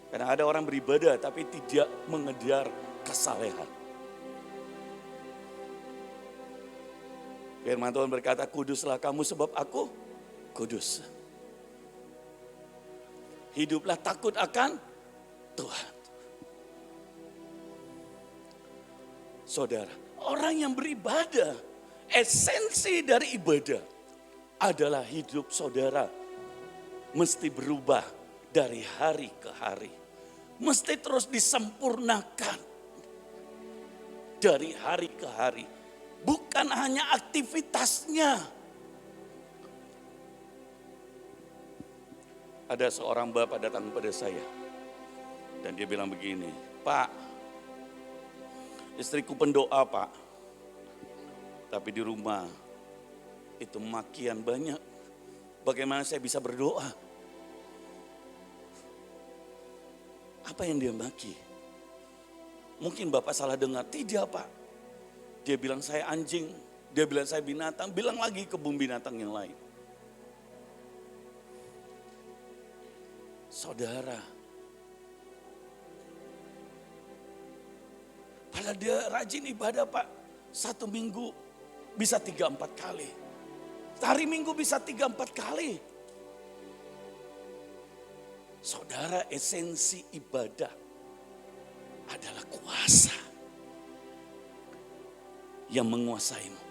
Karena ada orang beribadah tapi tidak mengejar kesalehan. Firman Tuhan berkata, kuduslah kamu sebab aku kudus. Hiduplah takut akan Tuhan. Saudara, orang yang beribadah, esensi dari ibadah adalah hidup saudara mesti berubah dari hari ke hari. Mesti terus disempurnakan dari hari ke hari. Bukan hanya aktivitasnya. Ada seorang bapak datang kepada saya dan dia bilang begini, Pak, istriku pendoa Pak, tapi di rumah itu makian banyak. Bagaimana saya bisa berdoa? Apa yang dia maki? Mungkin Bapak salah dengar. Tidak Pak. Dia bilang saya anjing, dia bilang saya binatang, bilang lagi kebun binatang yang lain. Saudara, padahal dia rajin ibadah Pak. 1 minggu bisa 3-4 kali. Hari Minggu bisa 3-4 kali. Saudara, esensi ibadah adalah kuasa yang menguasaimu.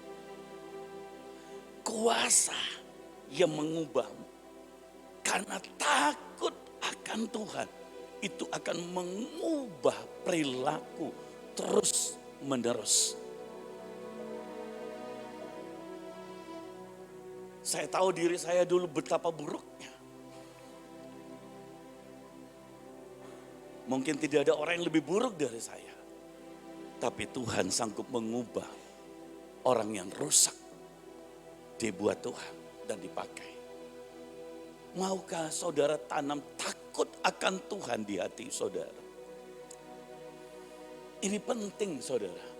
Kuasa yang mengubahmu. Karena takut akan Tuhan, itu akan mengubah perilaku terus menerus. Saya tahu diri saya dulu betapa buruknya. Mungkin tidak ada orang yang lebih buruk dari saya. Tapi Tuhan sanggup mengubah orang yang rusak. Dibuat Tuhan dan dipakai. Maukah saudara tanam takut akan Tuhan di hati saudara? Ini penting saudara.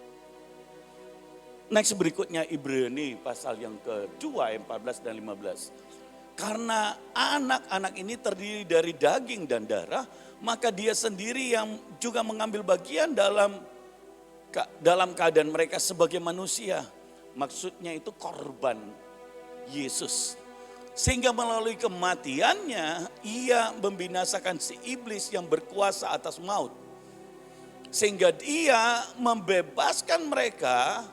Next berikutnya Ibrani pasal yang kedua 14 dan 15. Karena anak-anak ini terdiri dari daging dan darah, maka dia sendiri yang juga mengambil bagian dalam keadaan mereka sebagai manusia. Maksudnya itu korban Yesus. Sehingga melalui kematiannya ia membinasakan si iblis yang berkuasa atas maut. Sehingga dia membebaskan mereka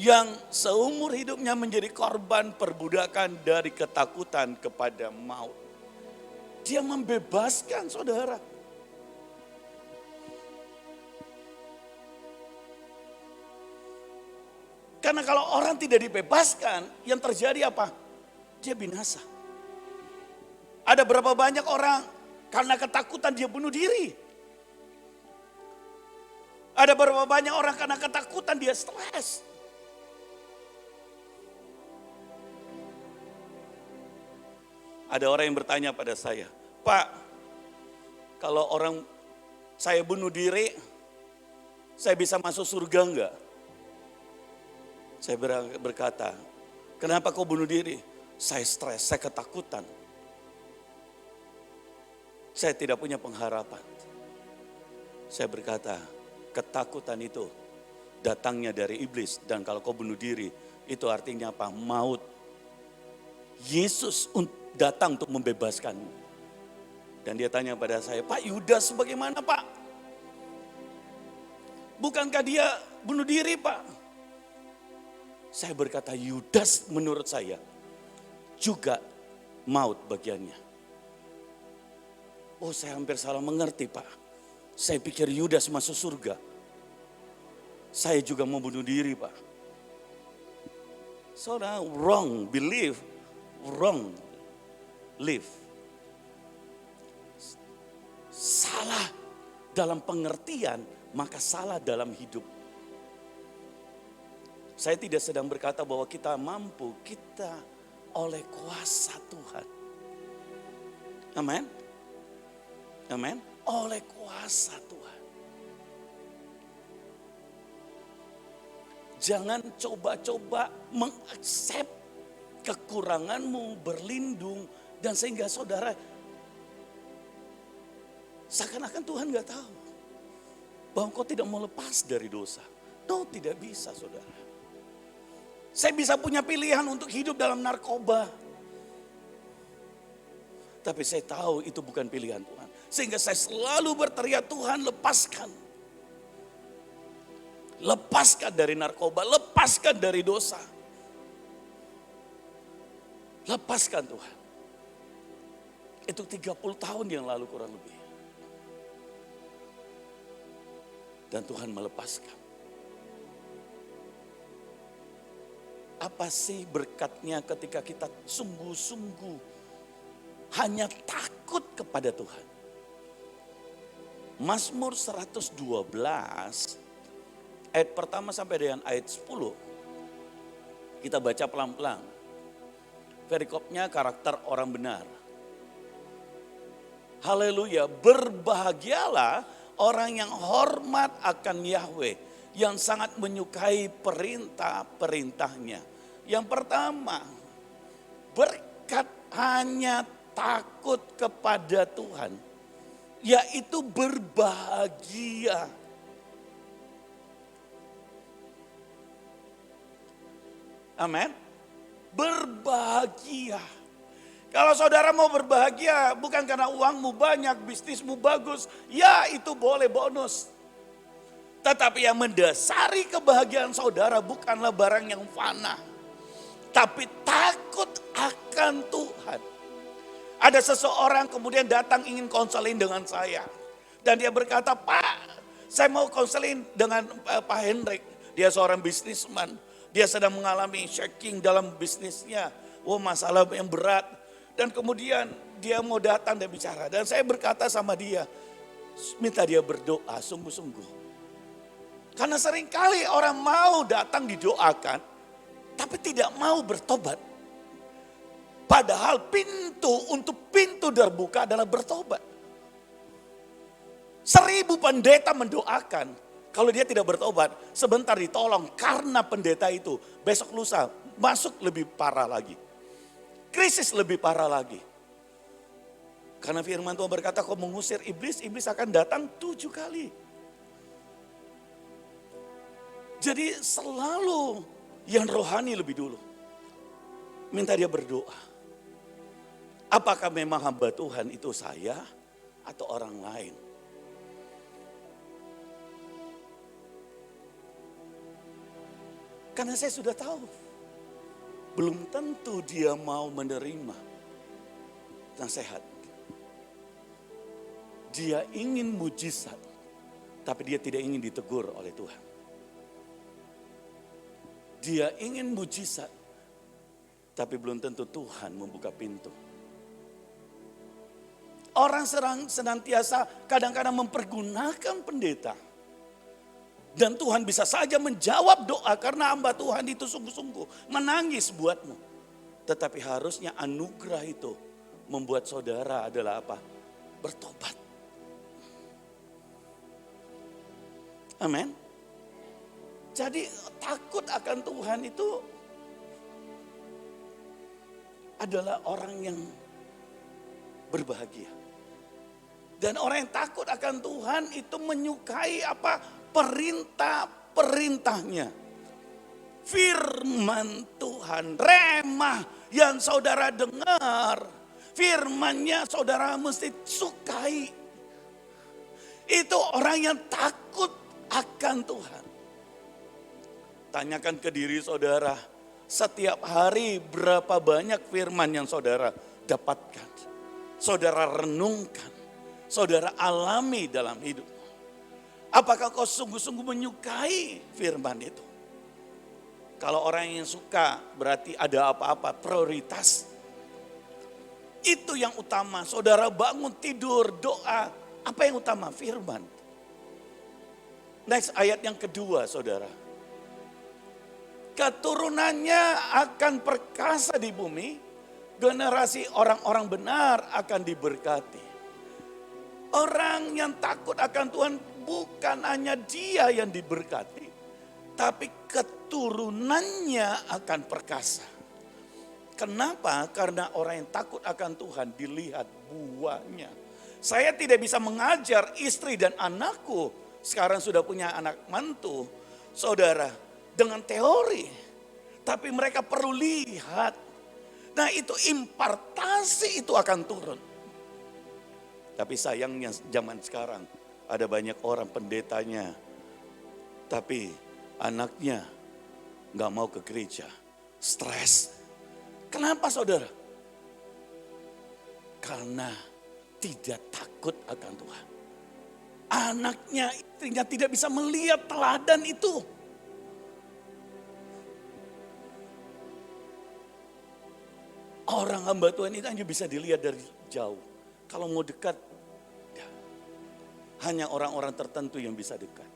yang seumur hidupnya menjadi korban perbudakan dari ketakutan kepada maut. Dia membebaskan saudara. Karena kalau orang tidak dibebaskan, yang terjadi apa? Dia binasa. Ada berapa banyak orang karena ketakutan dia bunuh diri. Ada berapa banyak orang karena ketakutan dia stres. Ada orang yang bertanya pada saya, Pak, kalau orang saya bunuh diri, saya bisa masuk surga enggak? Saya berkata, kenapa kau bunuh diri? Saya stres, saya ketakutan. Saya tidak punya pengharapan. Saya berkata, ketakutan itu datangnya dari iblis. Dan kalau kau bunuh diri, itu artinya apa? Maut. Yesus datang untuk membebaskanmu. Dan dia tanya pada saya, Pak Yudas bagaimana Pak? Bukankah dia bunuh diri Pak? Saya berkata Yudas menurut saya juga maut bagiannya. Oh saya hampir salah mengerti Pak. Saya pikir Yudas masuk surga. Saya juga mau bunuh diri Pak. Saudara, wrong belief, wrong live. Salah dalam pengertian, maka salah dalam hidup. Saya tidak sedang berkata bahwa kita mampu, kita oleh kuasa Tuhan. Amin. Amin. Oleh kuasa Tuhan. Jangan coba-coba mengaksep kekuranganmu, berlindung, dan sehingga saudara seakan-akan Tuhan gak tahu bahwa kau tidak mau lepas dari dosa. No, tidak bisa saudara. Saya bisa punya pilihan untuk hidup dalam narkoba. Tapi saya tahu itu bukan pilihan Tuhan. Sehingga saya selalu berteriak, Tuhan lepaskan. Lepaskan dari narkoba, lepaskan dari dosa. Lepaskan Tuhan. Itu 30 tahun yang lalu kurang lebih. Dan Tuhan melepaskan. Apa sih berkatnya ketika kita sungguh-sungguh hanya takut kepada Tuhan? Mazmur 112 ayat pertama sampai dengan ayat 10. Kita baca pelan-pelan. Perikopnya karakter orang benar. Haleluya, berbahagialah orang yang hormat akan Yahweh, yang sangat menyukai perintah-perintahnya. Yang pertama, berkat hanya takut kepada Tuhan, yaitu berbahagia. Amin. Berbahagia. Kalau saudara mau berbahagia bukan karena uangmu banyak, bisnismu bagus, ya itu boleh bonus. Tetapi yang mendasari kebahagiaan saudara bukanlah barang yang fana, tapi takut akan Tuhan. Ada seseorang kemudian datang ingin konseling dengan saya. Dan dia berkata, Pak, saya mau konseling dengan Pak Hendrik. Dia seorang bisnisman. Dia sedang mengalami shaking dalam bisnisnya. Oh, masalah yang berat. Dan kemudian dia mau datang dan bicara. Dan saya berkata sama dia, minta dia berdoa sungguh-sungguh. Karena seringkali orang mau datang didoakan, tapi tidak mau bertobat. Padahal pintu terbuka adalah bertobat. 1000 pendeta mendoakan, kalau dia tidak bertobat, sebentar ditolong karena pendeta itu. Besok lusa masuk lebih parah lagi. Krisis lebih parah lagi. Karena firman Tuhan berkata, kau mengusir iblis, iblis akan datang 7 kali. Jadi selalu yang rohani lebih dulu. Minta dia berdoa. Apakah memang hamba Tuhan itu saya atau orang lain? Karena saya sudah tahu, belum tentu dia mau menerima nasihat. Dia ingin mujizat, tapi dia tidak ingin ditegur oleh Tuhan. Dia ingin mujizat, tapi belum tentu Tuhan membuka pintu. Orang senantiasa kadang-kadang mempergunakan pendeta. Dan Tuhan bisa saja menjawab doa karena hamba Tuhan itu sungguh-sungguh menangis buatmu. Tetapi harusnya anugerah itu membuat saudara adalah apa? Bertobat. Amin. Jadi takut akan Tuhan itu adalah orang yang berbahagia. Dan orang yang takut akan Tuhan itu menyukai apa? Perintah-perintahnya. Firman Tuhan, remah yang saudara dengar. Firman-Nya saudara mesti sukai. Itu orang yang takut akan Tuhan. Tanyakan ke diri saudara, setiap hari berapa banyak firman yang saudara dapatkan. Saudara renungkan, saudara alami dalam hidup. Apakah kau sungguh-sungguh menyukai firman itu? Kalau orang yang suka berarti ada apa-apa, prioritas. Itu yang utama, saudara bangun tidur, doa. Apa yang utama? Firman. Next ayat yang kedua saudara. Keturunannya akan perkasa di bumi, generasi orang-orang benar akan diberkati. Orang yang takut akan Tuhan bukan hanya dia yang diberkati, tapi keturunannya akan perkasa. Kenapa? Karena orang yang takut akan Tuhan dilihat buahnya. Saya tidak bisa mengajar istri dan anakku, sekarang sudah punya anak mantu, saudara, dengan teori. Tapi mereka perlu lihat. Nah itu impartasi itu akan turun. Tapi sayangnya zaman sekarang ada banyak orang pendetanya. Tapi anaknya gak mau ke gereja. Stres. Kenapa saudara? Karena tidak takut akan Tuhan. Anaknya, istrinya tidak bisa melihat teladan itu. Orang hamba Tuhan itu hanya bisa dilihat dari jauh. Kalau mau dekat, ya, hanya orang-orang tertentu yang bisa dekat.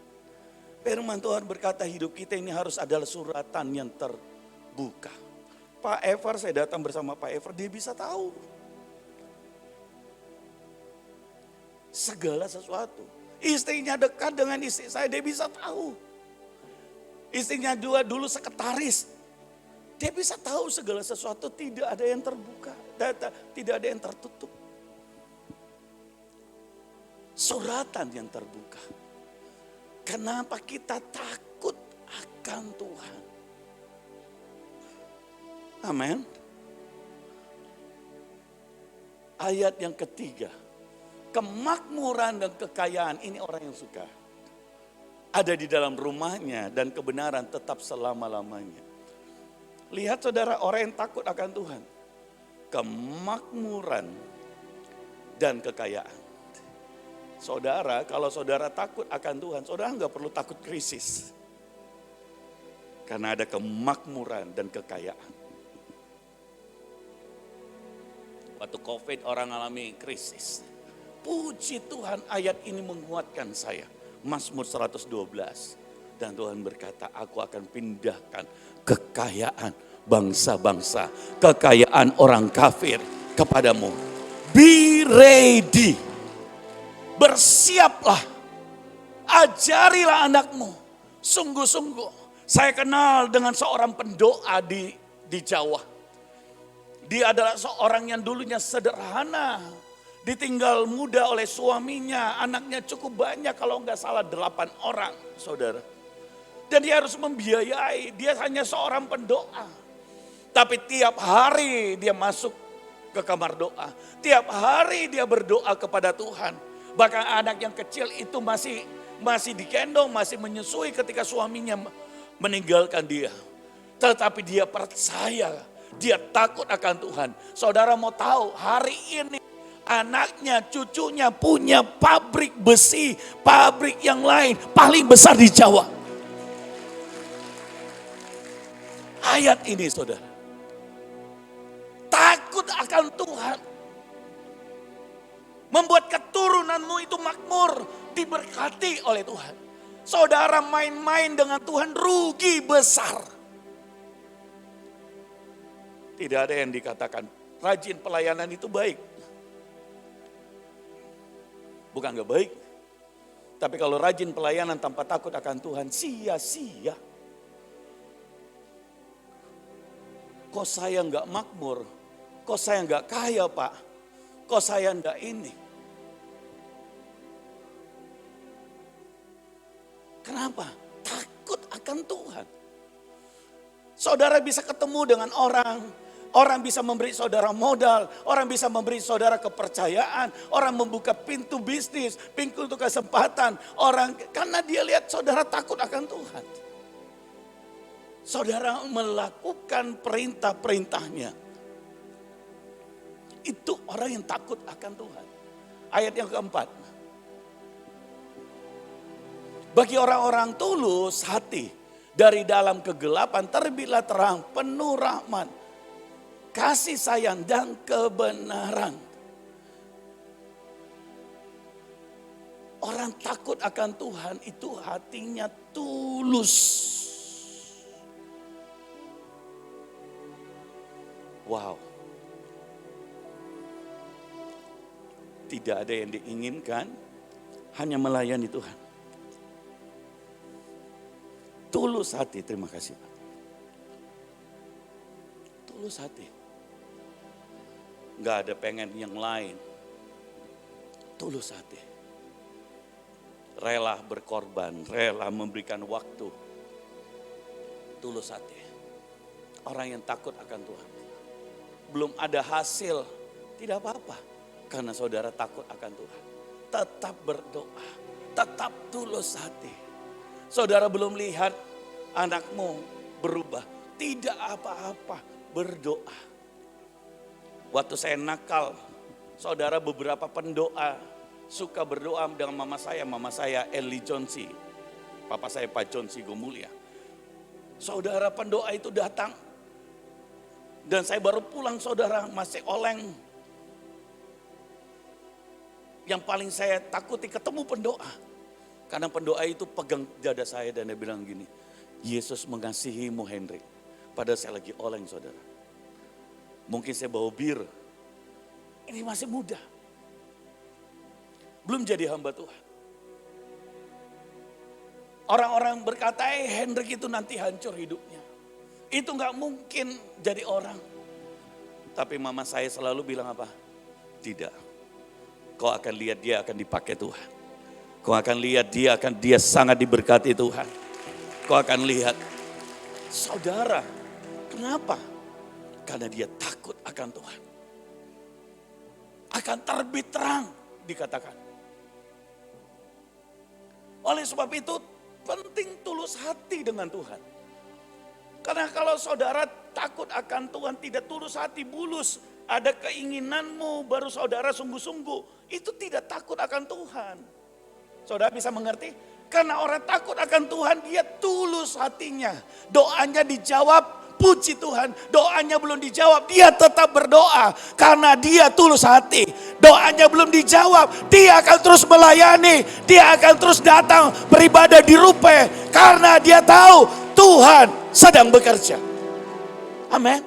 Firman Tuhan berkata hidup kita ini harus adalah suratan yang terbuka. Pak Ever, saya datang bersama Pak Ever, dia bisa tahu. Segala sesuatu. Istrinya dekat dengan istri saya, dia bisa tahu. Istrinya dulu sekretaris. Dia bisa tahu segala sesuatu, tidak ada yang terbuka, tidak ada yang tertutup. Suratan yang terbuka. Kenapa kita takut akan Tuhan? Amin. Ayat yang ketiga. Kemakmuran dan kekayaan, ini orang yang suka. Ada di dalam rumahnya dan kebenaran tetap selama-lamanya. Lihat saudara, orang yang takut akan Tuhan. Kemakmuran dan kekayaan. Saudara, kalau saudara takut akan Tuhan, saudara nggak perlu takut krisis. Karena ada kemakmuran dan kekayaan. Waktu COVID orang alami krisis. Puji Tuhan ayat ini menguatkan saya. Mazmur 112. Dan Tuhan berkata, aku akan pindahkan kekayaan bangsa-bangsa, kekayaan orang kafir kepadamu. Be ready. Bersiaplah. Ajarilah anakmu. Sungguh-sungguh. Saya kenal dengan seorang pendoa di Jawa. Dia adalah seorang yang dulunya sederhana. Ditinggal muda oleh suaminya. Anaknya cukup banyak, kalau nggak salah 8 orang, saudara. Dan dia harus membiayai. Dia hanya seorang pendoa. Tapi tiap hari dia masuk ke kamar doa. Tiap hari dia berdoa kepada Tuhan. Bahkan anak yang kecil itu masih digendong, masih menyusui ketika suaminya meninggalkan dia. Tetapi dia percaya, dia takut akan Tuhan. Saudara mau tahu hari ini anaknya, cucunya punya pabrik besi, pabrik yang lain paling besar di Jawa. Ayat ini saudara, takut akan Tuhan membuat keturunanmu itu makmur, diberkati oleh Tuhan. Saudara main-main dengan Tuhan rugi besar. Tidak ada yang dikatakan rajin pelayanan itu baik. Bukan gak baik. Tapi kalau rajin pelayanan tanpa takut akan Tuhan, sia-sia. Kok saya gak makmur? Kok saya gak kaya Pak? Kok saya gak ini? Kenapa? Takut akan Tuhan. Saudara bisa ketemu dengan orang bisa memberi saudara modal, orang bisa memberi saudara kepercayaan, orang membuka pintu bisnis, pintu untuk kesempatan, orang karena dia lihat saudara takut akan Tuhan. Saudara melakukan perintah-perintahnya. Itu orang yang takut akan Tuhan. Ayat yang keempat. Bagi orang-orang tulus hati, dari dalam kegelapan terbitlah terang penuh rahmat, kasih sayang dan kebenaran. Orang takut akan Tuhan itu hatinya tulus. Wow. Tidak ada yang diinginkan, hanya melayani Tuhan. Tulus hati, terima kasih. Tulus hati. Gak ada pengen yang lain. Tulus hati. Rela berkorban, rela memberikan waktu. Tulus hati. Orang yang takut akan Tuhan. Belum ada hasil, tidak apa-apa. Karena saudara takut akan Tuhan. Tetap berdoa, tetap tulus hati. Saudara belum lihat anakmu berubah. Tidak apa-apa, berdoa. Waktu saya nakal, saudara beberapa pendoa suka berdoa dengan mama saya Eli Jonsi. Papa saya Pak Jonsi Gomulia. Saudara pendoa itu datang. Dan saya baru pulang saudara masih oleng. Yang paling saya takuti ketemu pendoa. Karena pendoa itu pegang dada saya dan dia bilang gini, Yesus mengasihimu Hendrik. Padahal saya lagi oleng saudara. Mungkin saya bawa bir. Ini masih muda. Belum jadi hamba Tuhan. Orang-orang berkata, Hendrik itu nanti hancur hidupnya. Itu gak mungkin jadi orang. Tapi mama saya selalu bilang apa? Tidak. Kau akan lihat dia akan dipakai Tuhan. Kau akan lihat dia sangat diberkati Tuhan. Kau akan lihat. Saudara, kenapa? Karena dia takut akan Tuhan. Akan terbit terang, dikatakan. Oleh sebab itu, penting tulus hati dengan Tuhan. Karena kalau saudara takut akan Tuhan, tidak tulus hati, bulus. Ada keinginanmu, baru saudara sungguh-sungguh. Itu tidak takut akan Tuhan. Saudara bisa mengerti? Karena orang takut akan Tuhan, dia tulus hatinya. Doanya dijawab, puji Tuhan. Doanya belum dijawab, dia tetap berdoa. Karena dia tulus hati. Doanya belum dijawab, dia akan terus melayani. Dia akan terus datang beribadah di Rupe. Karena dia tahu Tuhan sedang bekerja. Amin.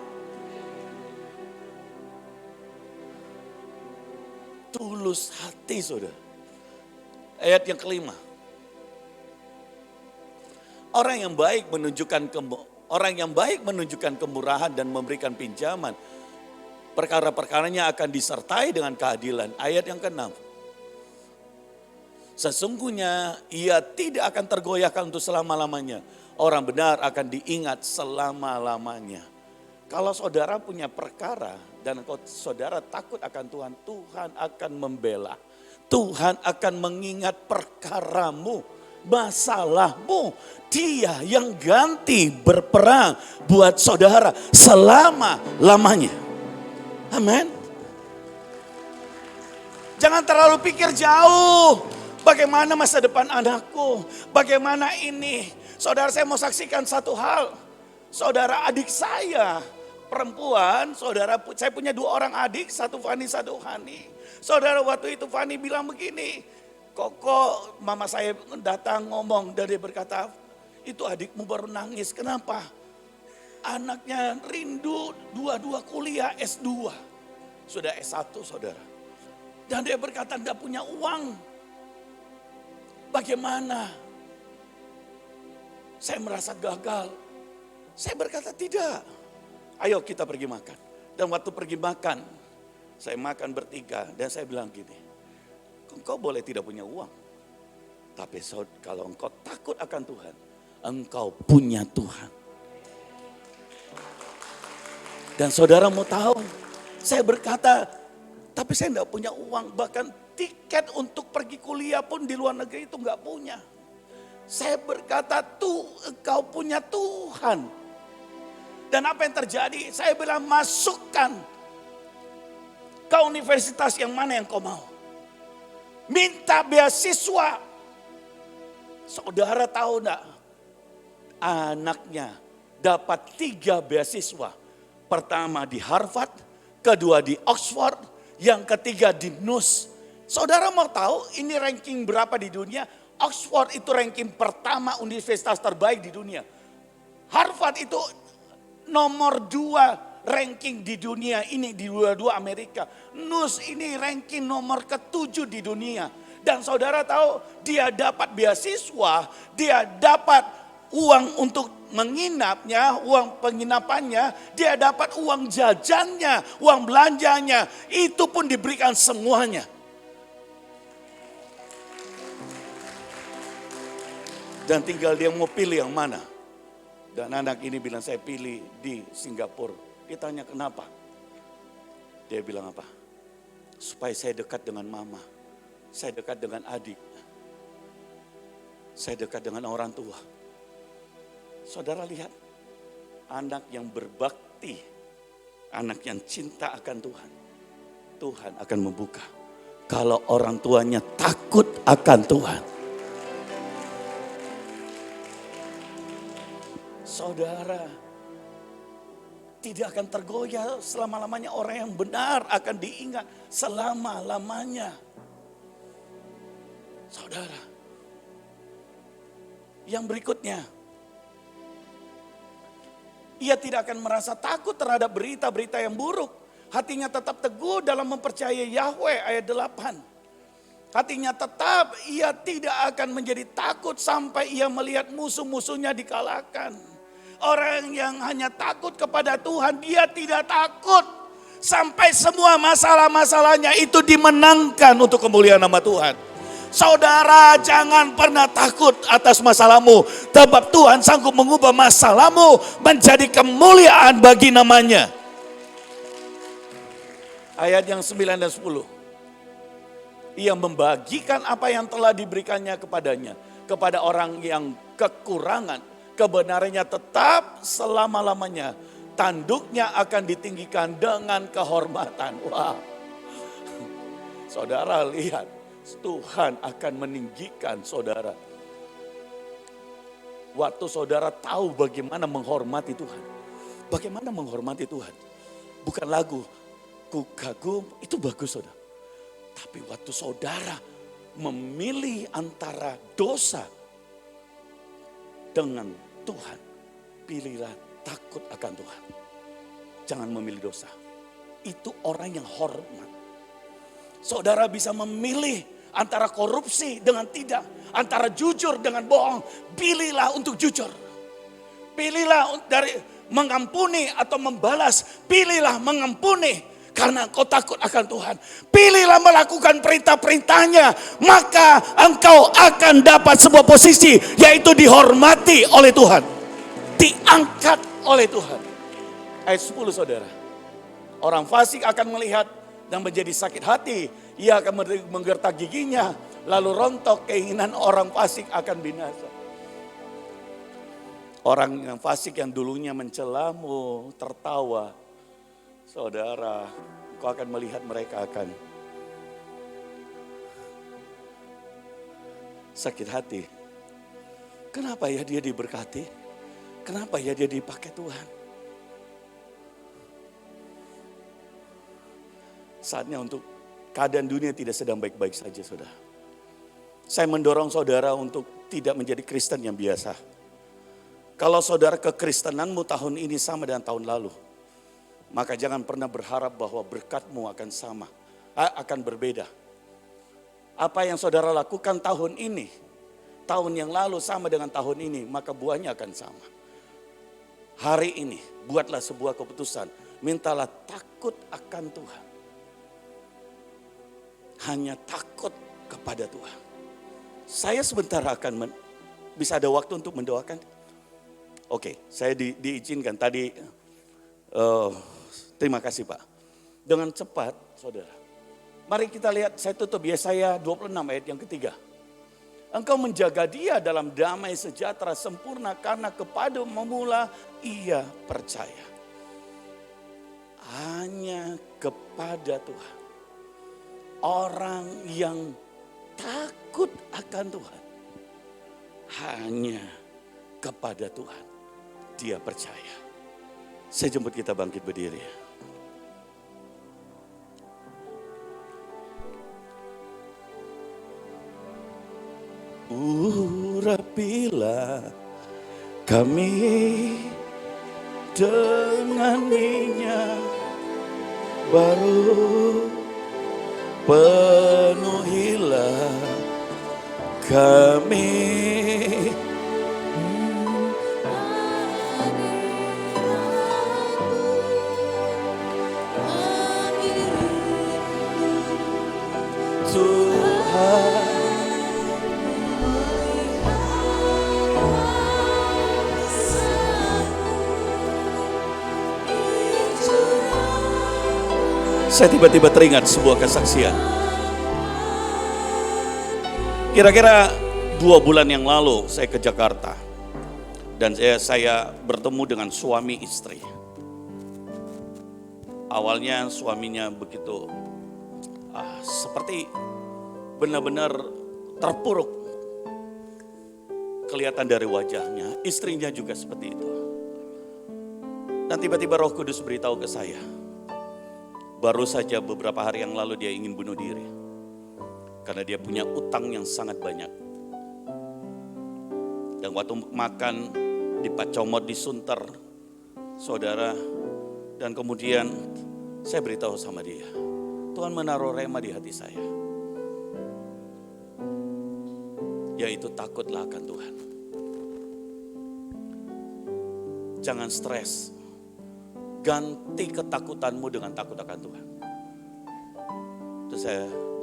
Tulus hati saudara. Ayat yang kelima. Orang yang baik menunjukkan kemurahan dan memberikan pinjaman. Perkara-perkaranya akan disertai dengan keadilan. Ayat yang ke-6. Sesungguhnya ia tidak akan tergoyahkan untuk selama-lamanya. Orang benar akan diingat selama-lamanya. Kalau saudara punya perkara dan saudara takut akan Tuhan, Tuhan akan membela. Tuhan akan mengingat perkaramu masalahmu. Dia yang ganti berperang buat saudara selama-lamanya. Amin. Jangan terlalu pikir jauh. Bagaimana masa depan anakku? Bagaimana ini? Saudara, saya mau saksikan satu hal. Saudara adik saya perempuan, saya punya 2 orang adik, satu Fani, satu Hani. Saudara, waktu itu Fani bilang begini, Koko, mama saya datang ngomong dan dia berkata, itu adikmu baru nangis, kenapa? Anaknya rindu dua-dua kuliah S2, sudah S1 saudara. Dan dia berkata tidak punya uang. Bagaimana? Saya merasa gagal. Saya berkata tidak. Ayo kita pergi makan. Dan waktu pergi makan, saya makan bertiga dan saya bilang gini, engkau boleh tidak punya uang. Tapi kalau engkau takut akan Tuhan, engkau punya Tuhan. Dan saudara mau tahu, saya berkata, tapi saya tidak punya uang. Bahkan tiket untuk pergi kuliah pun di luar negeri itu enggak punya. Saya berkata, engkau punya Tuhan. Dan apa yang terjadi? Saya bilang, masukkan ke universitas yang mana yang kau mau. Minta beasiswa. Saudara tahu enggak? Anaknya dapat 3 beasiswa. Pertama di Harvard, kedua di Oxford, yang ketiga di NUS. Saudara mau tahu ini ranking berapa di dunia? Oxford itu ranking pertama universitas terbaik di dunia. Harvard itu nomor 2 ranking di dunia, ini di dua Amerika. NUS ini ranking nomor ke-7 di dunia. Dan saudara tahu dia dapat beasiswa, dia dapat uang untuk menginapnya, uang penginapannya, dia dapat uang jajannya, uang belanjanya, itu pun diberikan semuanya. Dan tinggal dia mau pilih yang mana. Dan anak ini bilang saya pilih di Singapura. Dia tanya kenapa? Dia bilang apa? Supaya saya dekat dengan mama. Saya dekat dengan adik. Saya dekat dengan orang tua. Saudara lihat, anak yang berbakti, anak yang cinta akan Tuhan. Tuhan akan membuka. Kalau orang tuanya takut akan Tuhan. Saudara, tidak akan tergoyah selama-lamanya. Orang yang benar akan diingat selama-lamanya. Saudara, yang berikutnya, ia tidak akan merasa takut terhadap berita-berita yang buruk. Hatinya tetap teguh dalam mempercayai Yahweh, ayat 8. Hatinya tetap, ia tidak akan menjadi takut sampai ia melihat musuh-musuhnya dikalahkan. Orang yang hanya takut kepada Tuhan, dia tidak takut sampai semua masalah-masalahnya itu dimenangkan untuk kemuliaan nama Tuhan. Saudara, jangan pernah takut atas masalahmu, sebab Tuhan sanggup mengubah masalahmu menjadi kemuliaan bagi namanya. Ayat yang 9 dan 10. Ia membagikan apa yang telah diberikannya kepadanya, kepada orang yang kekurangan. Kebenarannya tetap selama-lamanya. Tanduknya akan ditinggikan dengan kehormatan. Wah. Saudara lihat, Tuhan akan meninggikan saudara. Waktu saudara tahu bagaimana menghormati Tuhan. Bagaimana menghormati Tuhan. Bukan lagu, ku kagum, itu bagus saudara. Tapi waktu saudara memilih antara dosa dengan Tuhan, pilihlah takut akan Tuhan. Jangan memilih dosa. Itu orang yang hormat. Saudara bisa memilih antara korupsi dengan tidak, antara jujur dengan bohong. Pilihlah untuk jujur. Pilihlah dari mengampuni atau membalas. Pilihlah mengampuni karena engkau takut akan Tuhan. Pilihlah melakukan perintah-perintahnya, maka engkau akan dapat sebuah posisi, yaitu dihormati oleh Tuhan. Diangkat oleh Tuhan. Ayat 10 saudara. Orang fasik akan melihat dan menjadi sakit hati. Ia akan menggertak giginya, Lalu rontok keinginan orang fasik akan binasa. Orang yang fasik yang dulunya mencelamu, tertawa. Saudara, kau akan melihat mereka akan sakit hati. Kenapa ya dia diberkati? Kenapa ya dia dipakai Tuhan? Saatnya untuk keadaan dunia tidak sedang baik-baik saja, saudara. Saya mendorong saudara untuk tidak menjadi Kristen yang biasa. Kalau saudara kekristenanmu tahun ini sama dengan tahun lalu, maka jangan pernah berharap bahwa berkatmu akan sama, akan berbeda. Apa yang saudara lakukan tahun ini, tahun yang lalu sama dengan tahun ini, maka buahnya akan sama. Hari ini buatlah sebuah keputusan, mintalah takut akan Tuhan. Hanya takut kepada Tuhan. Saya sebentar akan bisa ada waktu untuk mendoakan. Oke, saya diizinkan tadi. Terima kasih Pak. Dengan cepat saudara. Mari kita lihat, saya tutup Yesaya 26 ayat yang ketiga. Engkau menjaga dia dalam damai sejahtera sempurna karena kepada memula ia percaya. Hanya kepada Tuhan. Orang yang takut akan Tuhan. Hanya kepada Tuhan dia percaya. Saya jemput kita bangkit berdiri. Urapilah kami dengan minyak baru, penuhilah kami. Tuhan, saya tiba-tiba teringat sebuah kesaksian. Kira-kira 2 bulan yang lalu saya ke Jakarta. Dan saya bertemu dengan suami istri. Awalnya suaminya begitu seperti benar-benar terpuruk. Kelihatan dari wajahnya, istrinya juga seperti itu. Dan tiba-tiba Roh Kudus beritahu ke saya. Baru saja beberapa hari yang lalu dia ingin bunuh diri. Karena dia punya utang yang sangat banyak. Dan waktu makan dipacomot, disunter, saudara. Dan kemudian saya beritahu sama dia. Tuhan menaruh rema di hati saya. Yaitu takutlah akan Tuhan. Jangan stres. Ganti ketakutanmu dengan takut akan Tuhan. Terus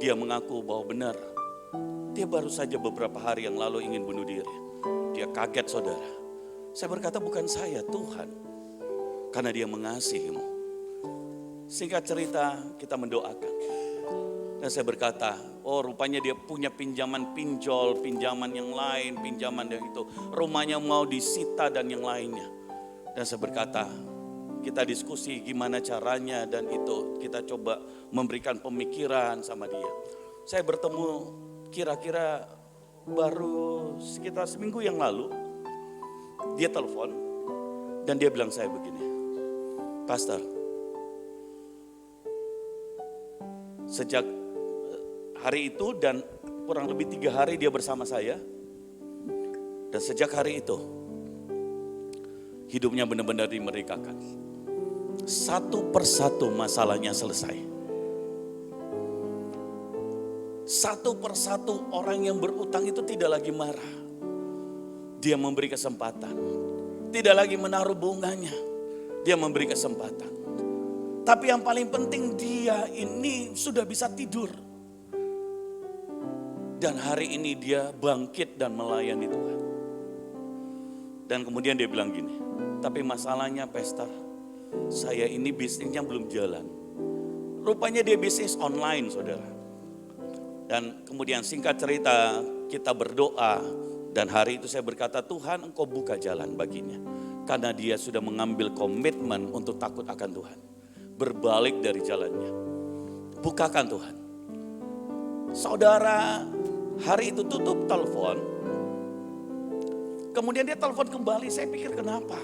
dia mengaku bahwa benar. Dia baru saja beberapa hari yang lalu ingin bunuh diri. Dia kaget saudara. Saya berkata bukan saya, Tuhan. Karena dia mengasihimu. Singkat cerita kita mendoakan. Dan saya berkata, oh rupanya dia punya pinjaman pinjol, pinjaman yang lain, pinjaman yang itu. Rumahnya mau disita dan yang lainnya. Dan saya berkata, kita diskusi gimana caranya dan itu kita coba memberikan pemikiran sama dia. Saya bertemu kira-kira baru sekitar seminggu yang lalu. Dia telepon dan dia bilang saya begini, Pastor, sejak hari itu dan kurang lebih 3 hari dia bersama saya. Dan sejak hari itu hidupnya benar-benar dimerdekakan. Satu persatu masalahnya selesai. Satu persatu orang yang berutang itu tidak lagi marah. Dia memberi kesempatan. Tidak lagi menaruh bunganya. Dia memberi kesempatan. Tapi yang paling penting dia ini sudah bisa tidur. Dan hari ini dia bangkit dan melayani Tuhan. Dan kemudian dia bilang gini, tapi masalahnya Pastor, saya ini bisnisnya belum jalan. Rupanya dia bisnis online saudara. Dan kemudian singkat cerita kita berdoa. Dan hari itu saya berkata, Tuhan Engkau buka jalan baginya. Karena dia sudah mengambil komitmen untuk takut akan Tuhan. Berbalik dari jalannya. Bukakan Tuhan. Saudara hari itu tutup telepon. Kemudian dia telepon kembali, saya pikir kenapa?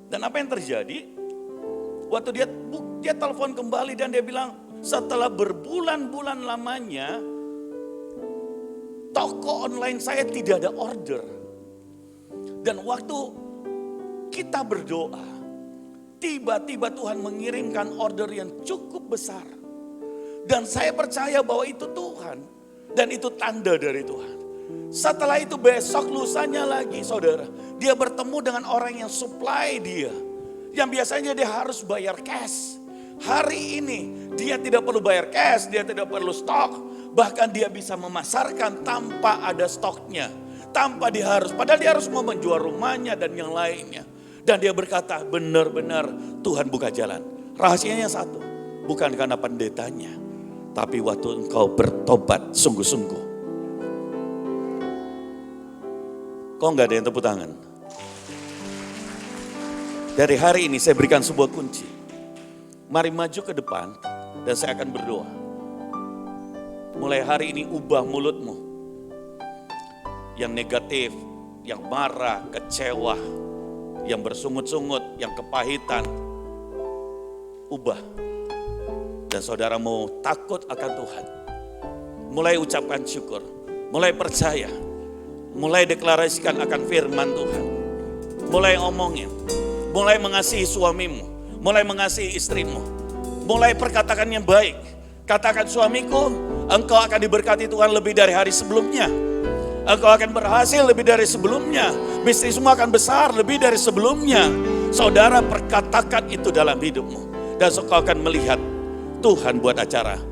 Dan apa yang terjadi? Waktu dia telepon kembali dan dia bilang, setelah berbulan-bulan lamanya, toko online saya tidak ada order. Dan waktu kita berdoa, tiba-tiba Tuhan mengirimkan order yang cukup besar. Dan saya percaya bahwa itu Tuhan. Dan itu tanda dari Tuhan. Setelah itu besok lusanya lagi saudara. Dia bertemu dengan orang yang supply dia. Yang biasanya dia harus bayar cash. Hari ini dia tidak perlu bayar cash, dia tidak perlu stok. Bahkan dia bisa memasarkan tanpa ada stoknya. Tanpa dia harus, padahal dia harus mau menjual rumahnya dan yang lainnya. Dan dia berkata benar-benar Tuhan buka jalan. Rahasianya satu, bukan karena pendetanya. Tapi waktu engkau bertobat sungguh-sungguh. Kok enggak ada yang tepuk tangan? Dari hari ini saya berikan sebuah kunci. Mari maju ke depan dan saya akan berdoa. Mulai hari ini ubah mulutmu. Yang negatif, yang marah, kecewa, yang bersungut-sungut, yang kepahitan. Ubah. Dan saudaramu takut akan Tuhan. Mulai ucapkan syukur. Mulai percaya. Mulai deklarasikan akan firman Tuhan. Mulai omongin. Mulai mengasihi suamimu. Mulai mengasihi istrimu. Mulai perkatakan yang baik. Katakan, suamiku, engkau akan diberkati Tuhan lebih dari hari sebelumnya. Engkau akan berhasil lebih dari sebelumnya. Bisnismu akan besar lebih dari sebelumnya. Saudara, perkatakan itu dalam hidupmu. Dan engkau akan melihat Tuhan buat acara